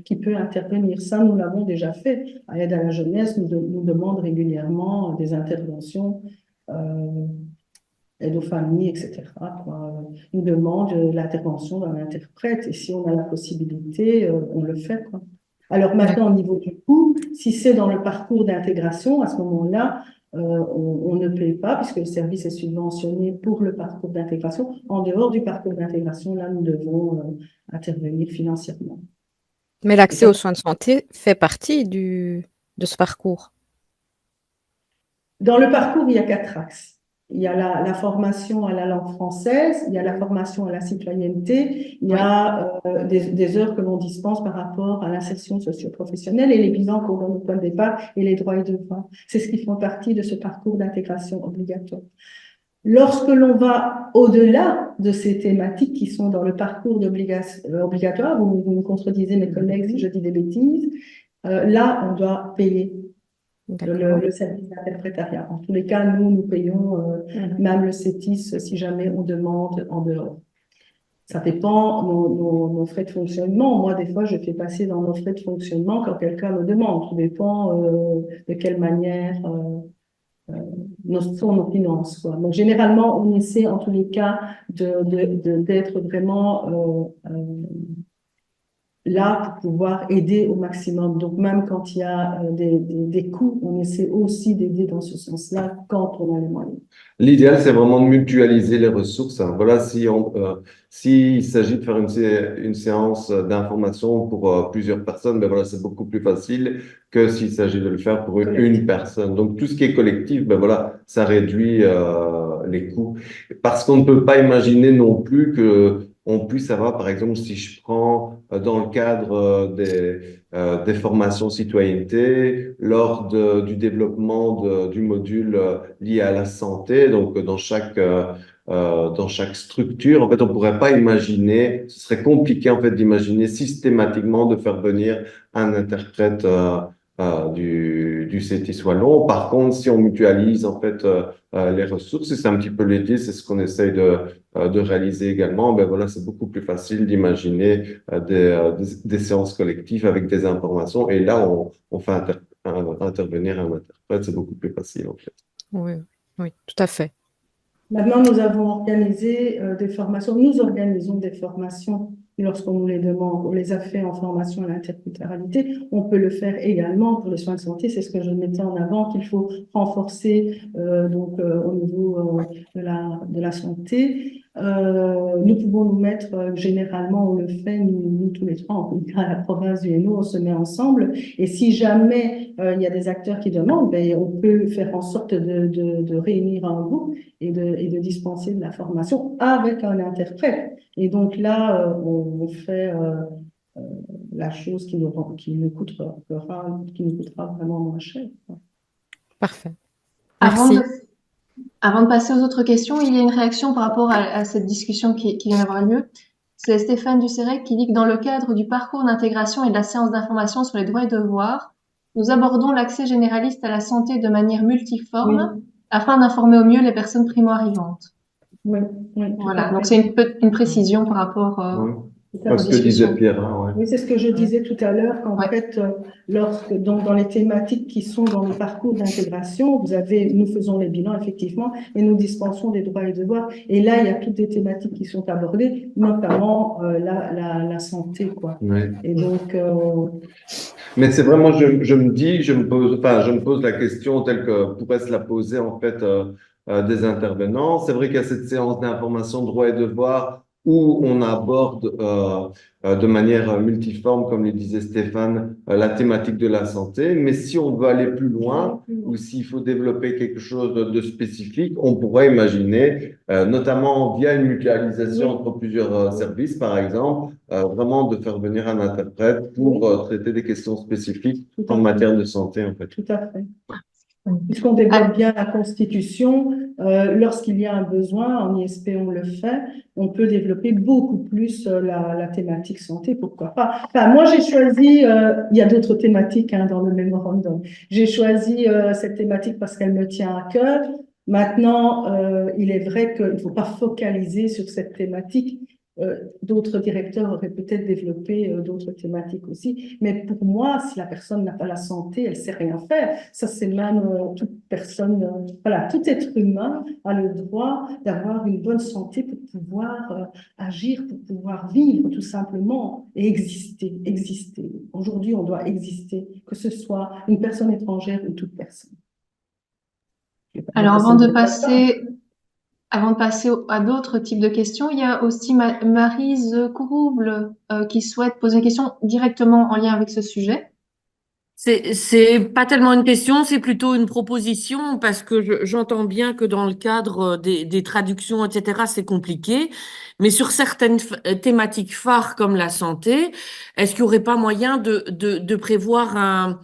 qui peut intervenir. Ça, nous l'avons déjà fait. À Aide à la jeunesse nous demande régulièrement des interventions, aide aux familles, etc. Nous demande l'intervention d'un interprète et si on a la possibilité, on le fait, quoi. Alors maintenant, au niveau du coût, si c'est dans le parcours d'intégration, à ce moment-là, on ne paie pas puisque le service est subventionné pour le parcours d'intégration. En dehors du parcours d'intégration, là, nous devons intervenir financièrement. Mais l'accès aux soins de santé fait partie de ce parcours. Dans le parcours, il y a 4 axes. Il y a la formation à la langue française, il y a la formation à la citoyenneté, il y a des heures que l'on dispense par rapport à l'insertion socio-professionnelle et les bilans qu'on donne au point de départ et les droits et devoirs. C'est ce qui font partie de ce parcours d'intégration obligatoire. Lorsque l'on va au-delà de ces thématiques qui sont dans le parcours obligatoire, vous me contredisez mes collègues si je dis des bêtises, là, on doit payer le service d'interprétariat. En tous les cas, nous payons même le CETIS si jamais on demande en dehors. Ça dépend nos frais de fonctionnement. Moi, des fois, je fais passer dans nos frais de fonctionnement quand quelqu'un me demande. Tout dépend de quelle manière sont nos finances, quoi. Donc, généralement, on essaie en tous les cas d'être vraiment là pour pouvoir aider au maximum. Donc, même quand il y a des coûts, on essaie aussi d'aider dans ce sens-là quand on a les moyens. L'idéal, c'est vraiment de mutualiser les ressources. Voilà, s'il s'agit de faire une séance d'information pour plusieurs personnes, ben voilà, c'est beaucoup plus facile que s'il s'agit de le faire pour une personne. Donc, tout ce qui est collectif, ben voilà, ça réduit les coûts. Parce qu'on ne peut pas imaginer non plus que on puisse avoir, par exemple, si je prends dans le cadre des formations citoyenneté, lors du développement du module lié à la santé, donc dans chaque structure, en fait, on pourrait pas imaginer, ce serait compliqué en fait d'imaginer systématiquement de faire venir un interprète du CETIS wallon. Par contre, si on mutualise en fait les ressources, et c'est un petit peu l'idée, c'est ce qu'on essaye de réaliser également, ben voilà, c'est beaucoup plus facile d'imaginer des séances collectives avec des informations. Et là, on fait intervenir un interprète, c'est beaucoup plus facile en fait. Oui, tout à fait. Maintenant, nous avons organisé des formations. Nous organisons des formations lorsqu'on nous les demande. On les a fait en formation à l'interculturalité. On peut le faire également pour les soins de santé. C'est ce que je mettais en avant, qu'il faut renforcer au niveau de la santé. Nous pouvons nous mettre, généralement, on le fait, nous tous les trois, à la province du Hainaut, on se met ensemble. Et si jamais il y a des acteurs qui demandent, ben, on peut faire en sorte de réunir un groupe et de dispenser de la formation avec un interprète. Et donc là, on fait la chose qui nous coûtera vraiment moins cher. Parfait. Merci. Avant de passer aux autres questions, il y a une réaction par rapport à cette discussion qui vient d'avoir lieu. C'est Stéphane Dussérec qui dit que dans le cadre du parcours d'intégration et de la séance d'information sur les droits et devoirs, nous abordons l'accès généraliste à la santé de manière multiforme Oui, afin d'informer au mieux les personnes primo-arrivantes. oui, oui, tout Voilà, à donc fait. c'est une précision par rapport Oui. Tout à Ce fait. que disait Pierre, hein, ouais. Oui, c'est ce que je disais tout à l'heure, qu'en Ouais. fait, lorsque dans les thématiques qui sont dans le parcours d'intégration, nous faisons les bilans effectivement et nous dispensons des droits et devoirs. Et là, il y a toutes des thématiques qui sont abordées, notamment la santé, quoi. Ouais. Et donc, Mais c'est vraiment, je me dis, je me pose la question telle que pourraient se la poser en fait des intervenants. C'est vrai qu'il y a cette séance d'information, droits et devoirs où on aborde de manière multiforme, comme le disait Stéphane, la thématique de la santé. Mais si on veut aller plus loin ou s'il faut développer quelque chose de spécifique, on pourrait imaginer, notamment via une mutualisation Oui. entre plusieurs services, par exemple, vraiment de faire venir un interprète pour traiter des questions spécifiques Tout à en fait. matière de santé, en fait. Tout à fait. Puisqu'on développe bien la Constitution, lorsqu'il y a un besoin, en ISP on le fait, on peut développer beaucoup plus la thématique santé, pourquoi pas. Enfin, moi j'ai choisi, il y a d'autres thématiques hein, dans le mémorandum. J'ai choisi cette thématique parce qu'elle me tient à cœur. Maintenant, il est vrai qu'il ne faut pas focaliser sur cette thématique. D'autres directeurs auraient peut-être développé d'autres thématiques aussi. Mais pour moi, si la personne n'a pas la santé, elle ne sait rien faire. Ça, c'est même toute personne, voilà, tout être humain a le droit d'avoir une bonne santé pour pouvoir agir, pour pouvoir vivre tout simplement et exister, exister. Aujourd'hui, on doit exister, que ce soit une personne étrangère ou toute personne. Alors, avant de passer à d'autres types de questions, il y a aussi Maryse Courouble qui souhaite poser une question directement en lien avec ce sujet. C'est pas tellement une question, c'est plutôt une proposition parce que j'entends bien que dans le cadre des traductions, etc., c'est compliqué. Mais sur certaines thématiques phares comme la santé, est-ce qu'il n'y aurait pas moyen de prévoir un...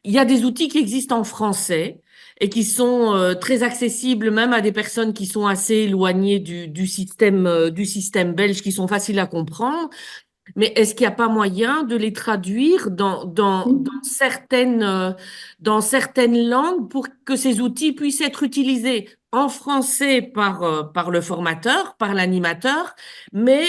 Il y a des outils qui existent en français et qui sont très accessibles même à des personnes qui sont assez éloignées du système belge, qui sont faciles à comprendre. Mais est-ce qu'il n'y a pas moyen de les traduire dans certaines langues pour que ces outils puissent être utilisés en français par le formateur, par l'animateur, mais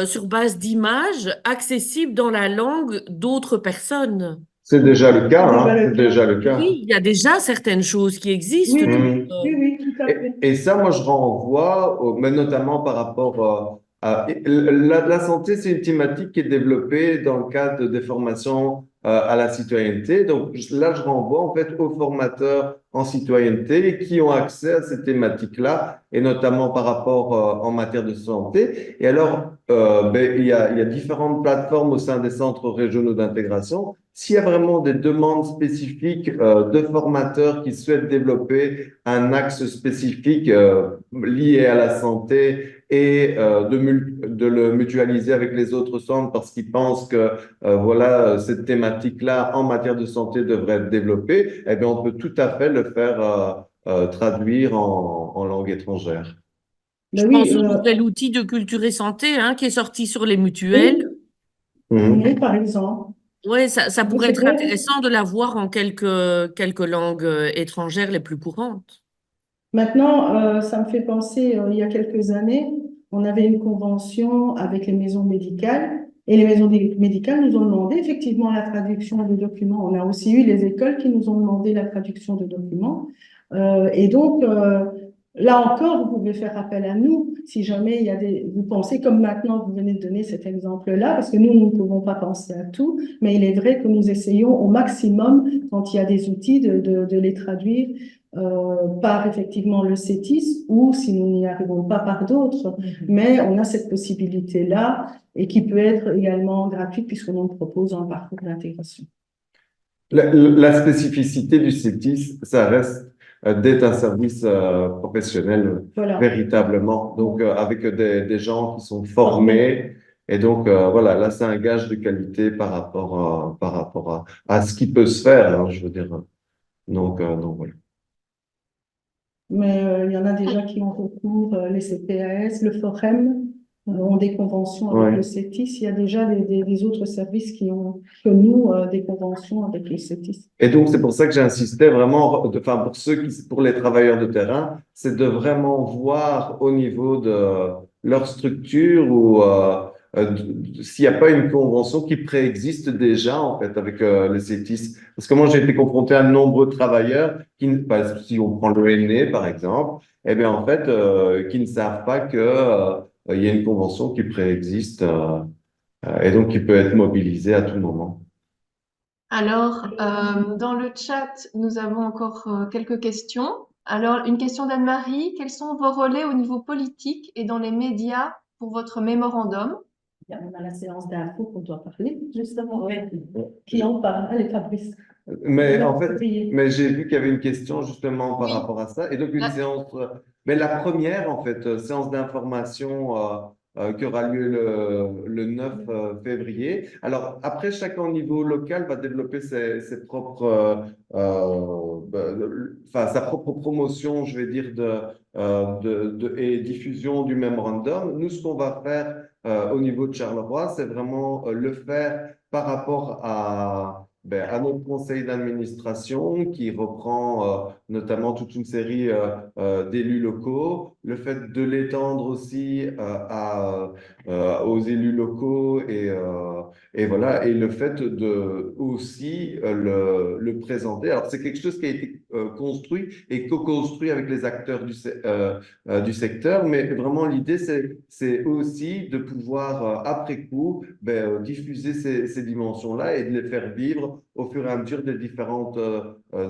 sur base d'images accessibles dans la langue d'autres personnes? C'est déjà le cas, hein, c'est déjà le cas. Oui, il y a déjà certaines choses qui existent. Oui, Mmh. oui, tout à fait. Et ça, moi, je renvoie, mais notamment par rapport la santé, c'est une thématique qui est développée dans le cadre des formations à la citoyenneté. Donc là, je renvoie en fait aux formateurs en citoyenneté qui ont accès à ces thématiques-là, et notamment par rapport en matière de santé. Et alors, il y a différentes plateformes au sein des centres régionaux d'intégration. S'il y a vraiment des demandes spécifiques de formateurs qui souhaitent développer un axe spécifique lié à la santé et de le mutualiser avec les autres centres parce qu'ils pensent que voilà, cette thématique-là en matière de santé devrait être développée, eh bien, on peut tout à fait le faire traduire en langue étrangère. Je Ben pense oui, au nouvel outil de culture et santé hein, qui est sorti sur les mutuelles. oui, par exemple. Oui, ça pourrait C'est être vrai. intéressant de l'avoir en quelques langues étrangères les plus courantes. Maintenant, ça me fait penser, il y a quelques années, on avait une convention avec les maisons médicales et les maisons médicales nous ont demandé effectivement la traduction de documents. On a aussi eu les écoles qui nous ont demandé la traduction de documents. Et donc, là encore, vous pouvez faire appel à nous si jamais il y a vous pensez, comme maintenant vous venez de donner cet exemple-là, parce que nous ne pouvons pas penser à tout, mais il est vrai que nous essayons au maximum, quand il y a des outils, de les traduire par effectivement le CETIS ou si nous n'y arrivons pas par d'autres. Mais on a cette possibilité-là et qui peut être également gratuite puisqu'on en propose un parcours d'intégration. La spécificité du CETIS, ça reste d'être un service professionnel Voilà. véritablement, donc avec des gens qui sont formés. Et donc, voilà, là, c'est un gage de qualité par rapport à ce qui peut se faire, hein, je veux dire. Donc voilà. Mais il y en a déjà qui ont recours, les CPAS, le Forem, ont des conventions avec Ouais. le CETIS. Il y a déjà des autres services qui ont, que nous, des conventions avec le CETIS. Et donc, c'est pour ça que j'insistais vraiment, enfin, pour les travailleurs de terrain, c'est de vraiment voir au niveau de leur structure ou s'il n'y a pas une convention qui préexiste déjà, en fait, avec le CETIS. Parce que moi, j'ai été confronté à de nombreux travailleurs si on prend le LNE, par exemple, eh bien, en fait, qui ne savent pas que, il y a une convention qui préexiste, et donc qui peut être mobilisée à tout moment. Alors, dans le chat, nous avons encore quelques questions. Alors, une question d'Anne-Marie. Quels sont vos relais au niveau politique et dans les médias pour votre mémorandum? On a la séance d'info qu'on doit parler, justement. Oui. Qui en parle? Allez, Fabrice. Mais en fait, Février. mais j'ai vu qu'il y avait une question justement par Oui. rapport à ça. Et donc, une La- séance, mais la première, en fait, séance d'information qui aura lieu le 9 février. Alors, après, chacun au niveau local va développer ses propres, enfin, sa propre promotion, je vais dire, et diffusion du mémorandum. Nous, ce qu'on va faire au niveau de Charleroi, c'est vraiment le faire par rapport à notre conseil d'administration qui reprend notamment toute une série d'élus locaux, le fait de l'étendre aussi aux élus locaux et voilà, et le fait de aussi le présenter. Alors, c'est quelque chose qui a été construit et co-construit avec les acteurs du secteur, mais vraiment l'idée, c'est aussi de pouvoir, après coup, diffuser ces dimensions-là et de les faire vivre au fur et à mesure des différentes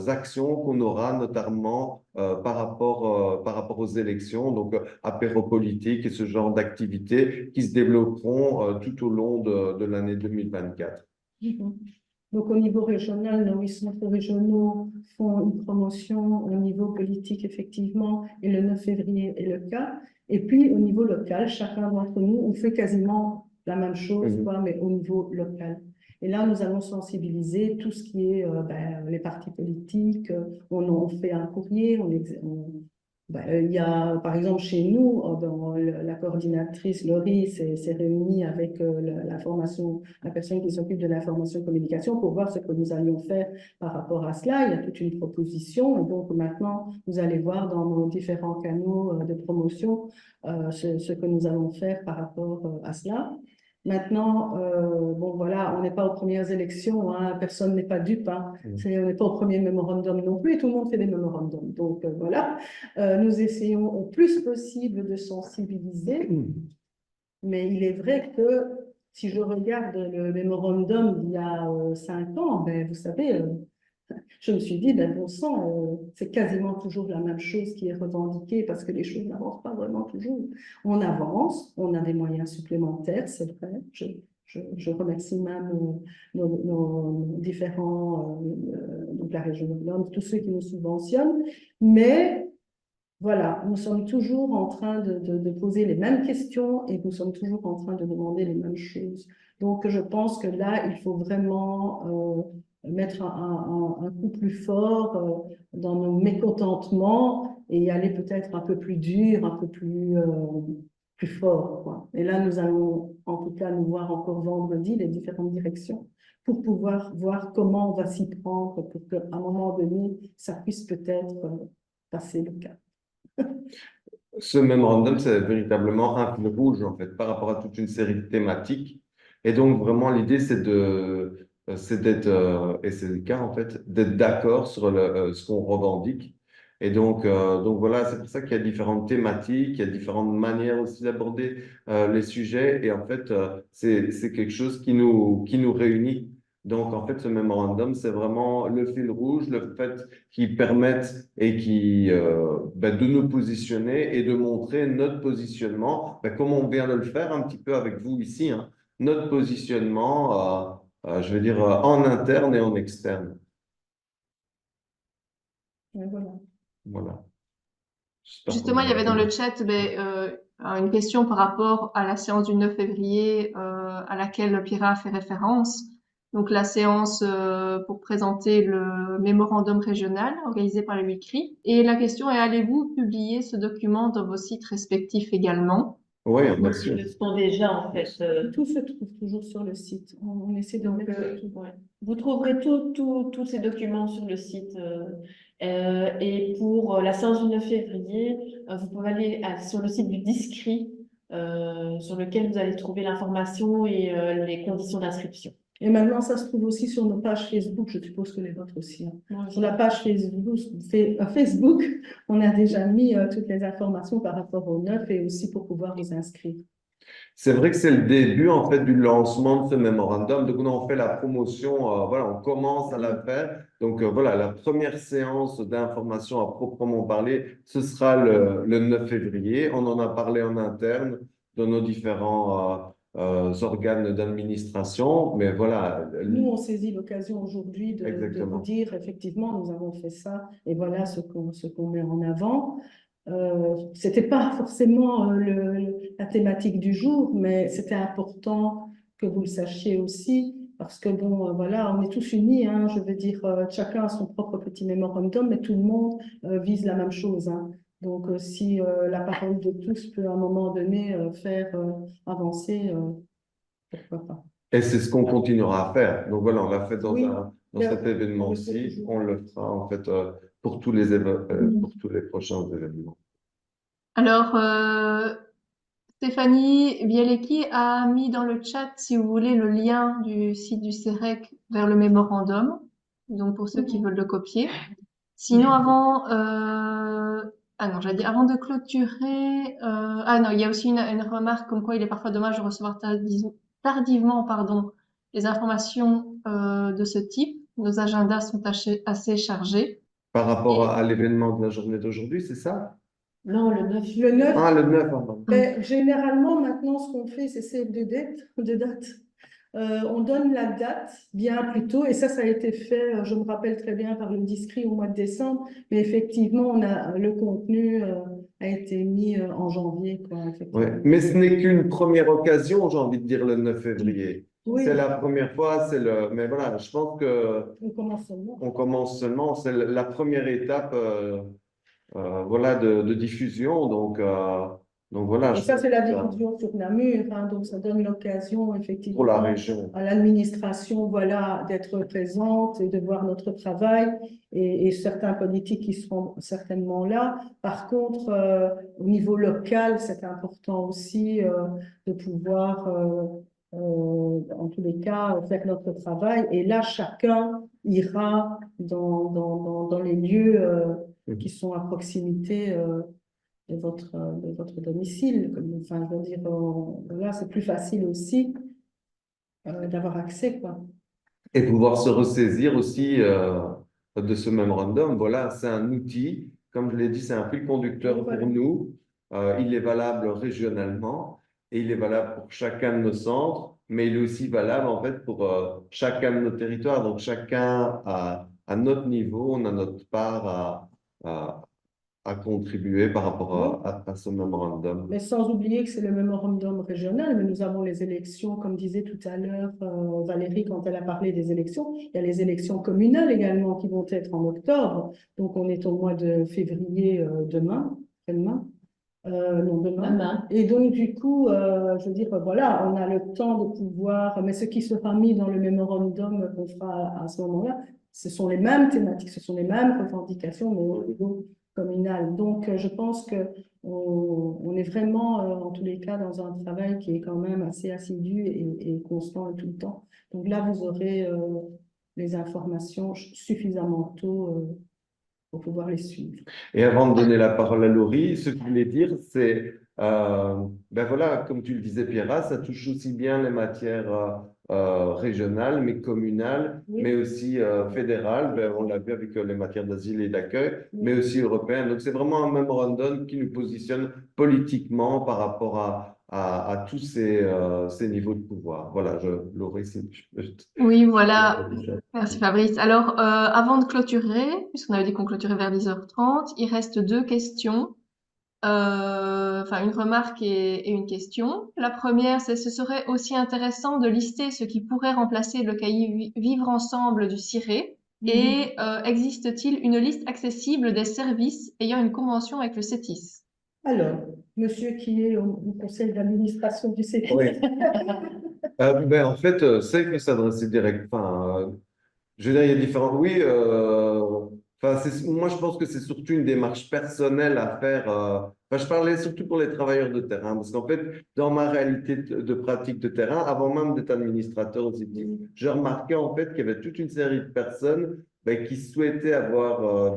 actions qu'on aura, notamment par rapport aux élections, donc apéro politique et ce genre d'activités qui se développeront tout au long de l'année 2024. Mhm. Donc, au niveau régional, nos 8 centres régionaux font une promotion au niveau politique, effectivement, et le 9 février est le cas. Et puis, au niveau local, chacun d'entre nous, on fait quasiment la même chose, quoi, mais au niveau local. Et là, nous allons sensibiliser tout ce qui est les partis politiques. On fait un courrier, il y a, par exemple, chez nous, la coordinatrice Laurie s'est réunie avec la personne qui s'occupe de l'information communication pour voir ce que nous allions faire par rapport à cela. Il y a toute une proposition. Et donc, maintenant, vous allez voir dans nos différents canaux de promotion ce que nous allons faire par rapport à cela. Maintenant, bon voilà, on n'est pas aux premières élections, hein, personne n'est pas dupe, hein, on n'est pas au premier mémorandum non plus, et tout le monde fait des mémorandums. Donc voilà, nous essayons au plus possible de sensibiliser, mais il est vrai que si je regarde le mémorandum d'il y a 5 ans, vous savez, je me suis dit, bon sang, c'est quasiment toujours la même chose qui est revendiquée parce que les choses n'avancent pas vraiment toujours. On avance, on a des moyens supplémentaires, c'est vrai. Je remercie même nos différents, donc la région de l'Homme, tous ceux qui nous subventionnent, mais voilà, nous sommes toujours en train de poser les mêmes questions et nous sommes toujours en train de demander les mêmes choses. Donc, je pense que là, il faut vraiment mettre un coup plus fort dans nos mécontentements et y aller peut-être un peu plus dur, un peu plus fort, quoi. Et là, nous allons en tout cas nous voir encore vendredi les différentes directions pour pouvoir voir comment on va s'y prendre pour qu'à un moment donné, ça puisse peut-être passer le cap. Ce mémorandum, c'est véritablement un fil rouge, en fait, par rapport à toute une série de thématiques. Et donc, vraiment, l'idée, c'est d'être, et c'est le cas, en fait, d'être d'accord sur ce qu'on revendique. Et donc voilà, c'est pour ça qu'il y a différentes thématiques, il y a différentes manières aussi d'aborder les sujets. Et en fait, c'est quelque chose qui nous réunit. Donc, en fait, ce mémorandum, c'est vraiment le fil rouge, le fait qu'ils permettent et de nous positionner et de montrer notre positionnement, comme on vient de le faire un petit peu avec vous ici, hein, notre positionnement, je veux dire, en interne et en externe. Et voilà. Voilà. Justement, il y avait dans le chat une question par rapport à la séance du 9 février à laquelle Pierre a fait référence. Donc la séance pour présenter le mémorandum régional organisé par le MICRI. Et la question est, allez-vous publier ce document dans vos sites respectifs également? Oui, bien Ils sûr. le sont déjà, en fait. Tout se trouve toujours sur le site. On essaie de Donc, mettre tout. ouais. Vous trouverez tous ces documents sur le site. Et pour la séance du 9 février, vous pouvez aller sur le site du Discrit, sur lequel vous allez trouver l'information et les conditions d'inscription. Et maintenant, ça se trouve aussi sur nos pages Facebook. Je suppose que les vôtres aussi, hein. Sur la page Facebook, on a déjà mis toutes les informations par rapport au 9 et aussi pour pouvoir vous inscrire. C'est vrai que c'est le début en fait du lancement de ce mémorandum. Donc, on fait la promotion, voilà, on commence à la faire. Donc, voilà, la première séance d'information à proprement parler, ce sera le 9 février. On en a parlé en interne dans nos différents organes d'administration. Mais voilà, Nous, on saisit l'occasion aujourd'hui de vous exactement. dire, effectivement, nous avons fait ça et voilà ce qu'on met en avant. C'était pas forcément la thématique du jour, mais c'était important que vous le sachiez aussi, parce que bon, voilà, on est tous unis, hein, je veux dire, chacun a son propre petit mémorandum, mais tout le monde vise la même chose, hein. Donc, si la parole de tous peut à un moment donné faire avancer, pourquoi pas. Et c'est ce qu'on continuera à faire. Donc voilà, on l'a fait Oui, dans cet on le événement-ci. fait toujours. On le fera en fait pour tous pour tous les prochains événements. Alors, Stéphanie Bielecki a mis dans le chat, si vous voulez, le lien du site du CEREC vers le mémorandum, donc pour ceux qui veulent le copier. Sinon, ah non, j'allais dire, avant de clôturer, ah non, il y a aussi une remarque comme quoi il est parfois dommage de recevoir tardivement, pardon, les informations de ce type. Nos agendas sont assez chargés. Par rapport Et- à l'événement de la journée d'aujourd'hui, c'est ça? Non, le 9. Le 9, Ah, le 9, pardon. généralement, maintenant, ce qu'on fait, c'est save de date. On donne la date bien plus tôt, et ça a été fait, je me rappelle très bien, par le Discrit au mois de décembre, mais effectivement, le contenu a été mis en janvier, quoi, effectivement. Ouais. Mais ce n'est qu'une première occasion, j'ai envie de dire, le 9 février. Oui. C'est la première fois, mais voilà, je pense que On commence seulement. on commence seulement, c'est la première étape voilà, de diffusion. Donc voilà, Et je ça, pense c'est la que diffusion sur Namur, hein, donc ça donne l'occasion, effectivement, pour la région. à l'administration, voilà, d'être présente et de voir notre travail, et certains politiques qui seront certainement là. Par contre, au niveau local, c'est important aussi de pouvoir, en tous les cas, faire notre travail. Et là, chacun ira dans les lieux qui sont à proximité de votre domicile. Enfin, je veux dire, là, c'est plus facile aussi d'avoir accès, quoi. Et pouvoir se ressaisir aussi de ce mémorandum. Voilà, c'est un outil, comme je l'ai dit, c'est un fil conducteur Voilà. pour nous. Il est valable régionalement et il est valable pour chacun de nos centres, mais il est aussi valable en fait pour chacun de nos territoires. Donc chacun à notre niveau, on a notre part à contribuer par rapport à ce mémorandum. Mais sans oublier que c'est le mémorandum régional, mais nous avons les élections, comme disait tout à l'heure Valérie quand elle a parlé des élections, il y a les élections communales également qui vont être en octobre. Donc on est au mois de février demain. Non, demain. Et donc, du coup, je veux dire, voilà, on a le temps de pouvoir, mais ce qui sera mis dans le mémorandum qu'on fera à ce moment-là, ce sont les mêmes thématiques, ce sont les mêmes revendications, mais au niveau communal. Donc, je pense que on est vraiment, en tous les cas, dans un travail qui est quand même assez assidu et constant tout le temps. Donc là, vous aurez les informations suffisamment tôt pour pouvoir les suivre. Et avant de donner la parole à Laurie, ce que je voulais dire, c'est, ben voilà, comme tu le disais, Pierra, ça touche aussi bien les matières régionales, mais communales, Oui. mais aussi fédérales. Ben, on l'a vu avec les matières d'asile et d'accueil, mais aussi européennes. Donc, c'est vraiment un mémorandum qui nous positionne politiquement par rapport à tous ces niveaux de pouvoir. Voilà, Laurie, si je peux Oui, voilà. Merci Fabrice. Alors, avant de clôturer, puisqu'on avait dit qu'on clôturait vers 10h30, il reste deux questions. Enfin, une remarque et une question. La première, c'est ce serait aussi intéressant de lister ce qui pourrait remplacer le cahier Vivre ensemble du CIRE. Et existe-t-il une liste accessible des services ayant une convention avec le CETIS? Alors, monsieur qui est au conseil d'administration du CP. Oui. En fait, c'est que s'adresser direct. Enfin, je veux dire, il y a différents. Oui, enfin, moi, je pense que c'est surtout une démarche personnelle à faire. Enfin, je parlais surtout pour les travailleurs de terrain, parce qu'en fait, dans ma réalité de pratique de terrain, avant même d'être administrateur aussi, je remarquais en fait qu'il y avait toute une série de personnes qui souhaitaient avoir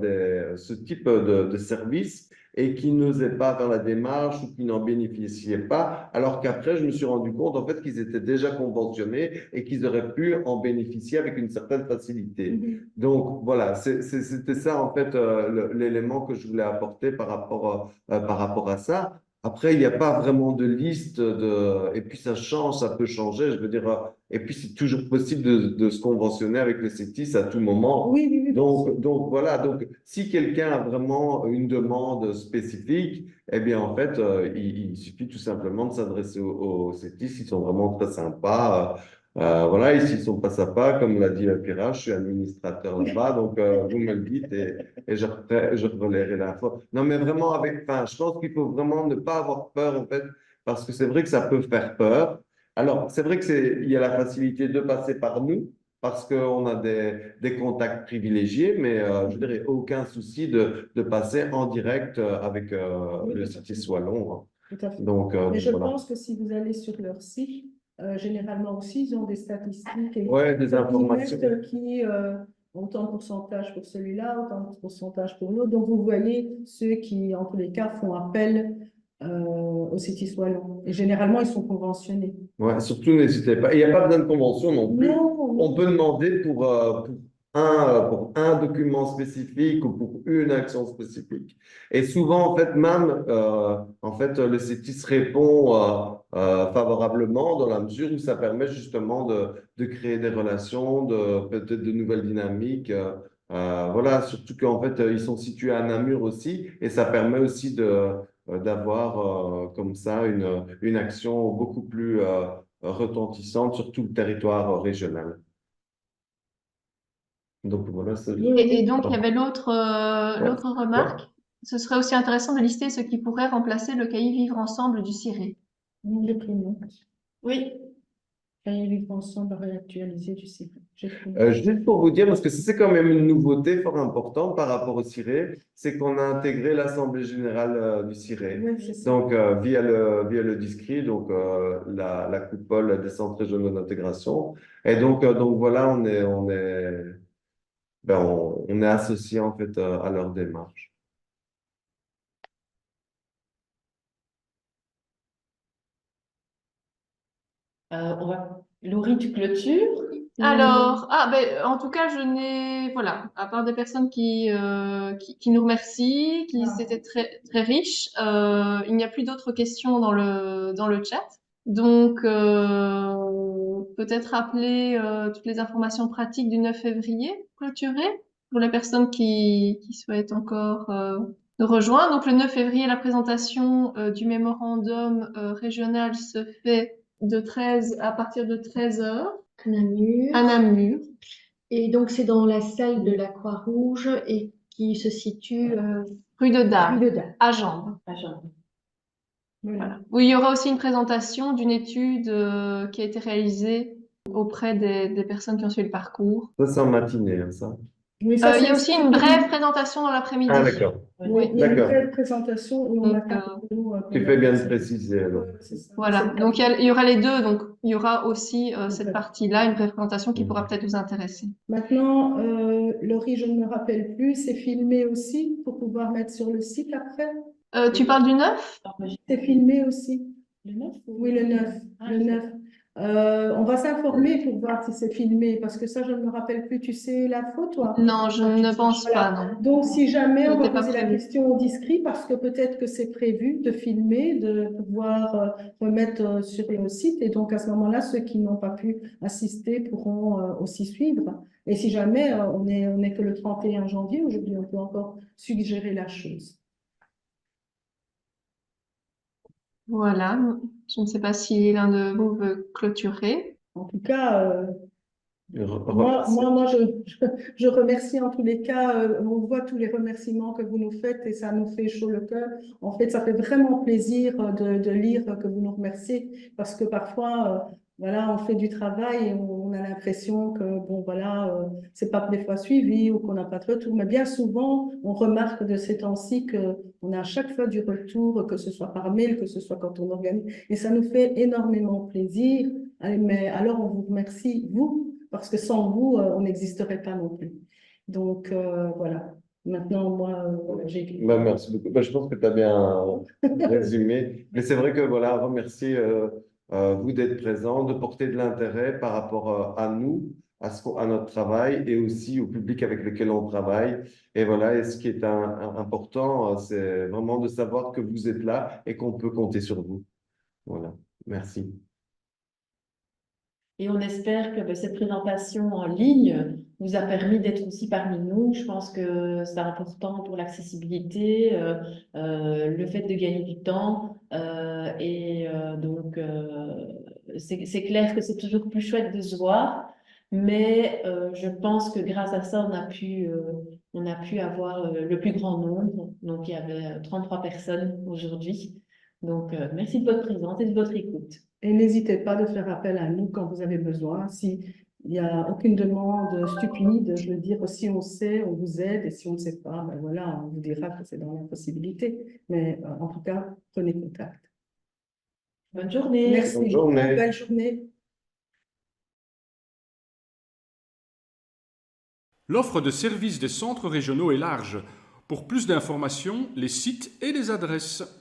ce type de service et qui n'osaient pas faire la démarche ou qui n'en bénéficiaient pas, alors qu'après, je me suis rendu compte en fait qu'ils étaient déjà conventionnés et qu'ils auraient pu en bénéficier avec une certaine facilité. Donc voilà, c'était ça en fait l'élément que je voulais apporter par rapport à ça. Après, il n'y a pas vraiment de liste et puis ça change, ça peut changer, je veux dire, et puis c'est toujours possible de se conventionner avec le CETIS à tout moment. Oui, oui, oui. Donc voilà, donc si quelqu'un a vraiment une demande spécifique, eh bien en fait, il suffit tout simplement de s'adresser au CETIS, ils sont vraiment très sympas. Voilà, ici, ils sont pas sympas, comme l'a dit Pierre, je suis administrateur là-bas, donc vous me le dites et je relayerai l'info. Non, mais vraiment, enfin, je pense qu'il faut vraiment ne pas avoir peur, en fait, parce que c'est vrai que ça peut faire peur. Alors, c'est vrai il y a la facilité de passer par nous, parce qu'on a des contacts privilégiés, mais je dirais aucun souci de passer en direct avec le CETIS Wallon, hein. Tout à fait. Donc, Mais je voilà. pense que si vous allez sur leur site, généralement aussi, ils ont des statistiques et Ouais, des qui informations. mettent qui autant de pourcentage pour celui-là, autant de pourcentage pour l'autre. Donc, vous voyez ceux qui, en tous les cas, font appel au CETIS Wallon. Et généralement, ils sont conventionnés. Ouais, surtout, n'hésitez pas. Il n'y a pas besoin de convention non plus. Non, On peut demander pour un document spécifique ou pour une action spécifique. Et souvent, en fait, même, en fait, le CETIS répond favorablement dans la mesure où ça permet justement de créer des relations, peut-être de nouvelles dynamiques. Voilà, surtout qu'en fait, ils sont situés à Namur aussi et ça permet aussi d'avoir comme ça une action beaucoup plus retentissante sur tout le territoire régional. Donc voilà, Et donc, il y avait l'autre Ouais. l'autre remarque. Ce serait aussi intéressant de lister ce qui pourrait remplacer le cahier Vivre ensemble du CIRE. j'ai pris note. Oui, Cahier vivre ensemble réactualisé du CP. J'ai pris note. Juste pour vous dire, parce que c'est quand même une nouveauté fort importante par rapport au CIRE, c'est qu'on a intégré l'Assemblée générale du CIRE. Oui, c'est ça. Donc, via le DISCRI, donc la coupole des centres régionaux d'intégration. Et donc voilà, on est associé en fait à leur démarche. Laurie, tu clôtures? Alors, en tout cas, voilà, à part des personnes qui nous remercient, c'était très, très riche, il n'y a plus d'autres questions dans le chat. Donc, peut-être rappeler toutes les informations pratiques du 9 février, clôturées, pour les personnes qui souhaitent encore nous rejoindre. Donc, le 9 février, la présentation du mémorandum régional se fait à partir de 13h. À Namur. Et donc, c'est dans la salle de la Croix-Rouge et qui se situe Rue de Dames, rue de Dames. à Jambes. À Jambes. Voilà. Où il y aura aussi une présentation d'une étude qui a été réalisée auprès des personnes qui ont suivi le parcours. Ça, c'est en matinée, hein, ça. Oui, ça, Il y a c'est aussi une brève présentation dans l'après-midi. Ah, d'accord. Oui, il y a une D'accord. belle présentation où on Donc, a carte de nous, Tu fais bien de préciser, alors. c'est ça. Voilà. C'est Donc, il y aura les deux. Donc, il y aura aussi cette D'accord. partie-là, une brève présentation qui pourra peut-être vous intéresser. Maintenant, Laurie, je ne me rappelle plus, c'est filmé aussi pour pouvoir mettre sur le site après. Tu parles du 9? C'est filmé aussi. Le 9? Oui, le 9. Ah, Le 9. On va s'informer pour voir si c'est filmé, parce que ça, je ne me rappelle plus. Tu sais l'info, toi? Non, je ne pense pas, non. Donc, si jamais, on va C'était pas poser la prévu. question au discret, parce que peut-être que c'est prévu de filmer, de pouvoir remettre sur le site. Et donc, à ce moment-là, ceux qui n'ont pas pu assister pourront aussi suivre. Et si jamais on est que le 31 janvier, aujourd'hui, on peut encore suggérer la chose. Voilà. Je ne sais pas si l'un de vous veut clôturer. En tout cas, Moi, je remercie en tous les cas, on voit tous les remerciements que vous nous faites et ça nous fait chaud le cœur. En fait, ça fait vraiment plaisir de lire que vous nous remerciez parce que parfois, voilà, on fait du travail et on a l'impression que, bon, voilà, c'est pas des fois suivi ou qu'on n'a pas de retour. Mais bien souvent, on remarque de ces temps-ci qu'on a à chaque fois du retour, que ce soit par mail, que ce soit quand on organise. Et ça nous fait énormément plaisir. Mais alors, on vous remercie, vous, parce que sans vous, on n'existerait pas non plus. Donc, voilà. Maintenant, moi, j'ai... Bah, merci beaucoup. Bah, je pense que tu as bien résumé. Mais c'est vrai que voilà, remercier vous d'être présent, de porter de l'intérêt par rapport à nous, à notre travail et aussi au public avec lequel on travaille. Et voilà, et ce qui est important, c'est vraiment de savoir que vous êtes là et qu'on peut compter sur vous. Voilà, merci. Et on espère que cette présentation en ligne vous a permis d'être aussi parmi nous. Je pense que c'est important pour l'accessibilité, le fait de gagner du temps. C'est clair que c'est toujours plus chouette de se voir. Mais je pense que grâce à ça, on a pu avoir le plus grand nombre. Donc, il y avait 33 personnes aujourd'hui. Donc, merci de votre présence et de votre écoute. Et n'hésitez pas de faire appel à nous quand vous avez besoin. S'il n'y a aucune demande stupide, je veux dire, si on sait, on vous aide. Et si on ne sait pas, ben voilà, on vous dira que c'est dans l'impossibilité. Mais en tout cas, prenez contact. Bonne journée. Merci. Bonne journée. Belle journée. L'offre de services des centres régionaux est large. Pour plus d'informations, les sites et les adresses.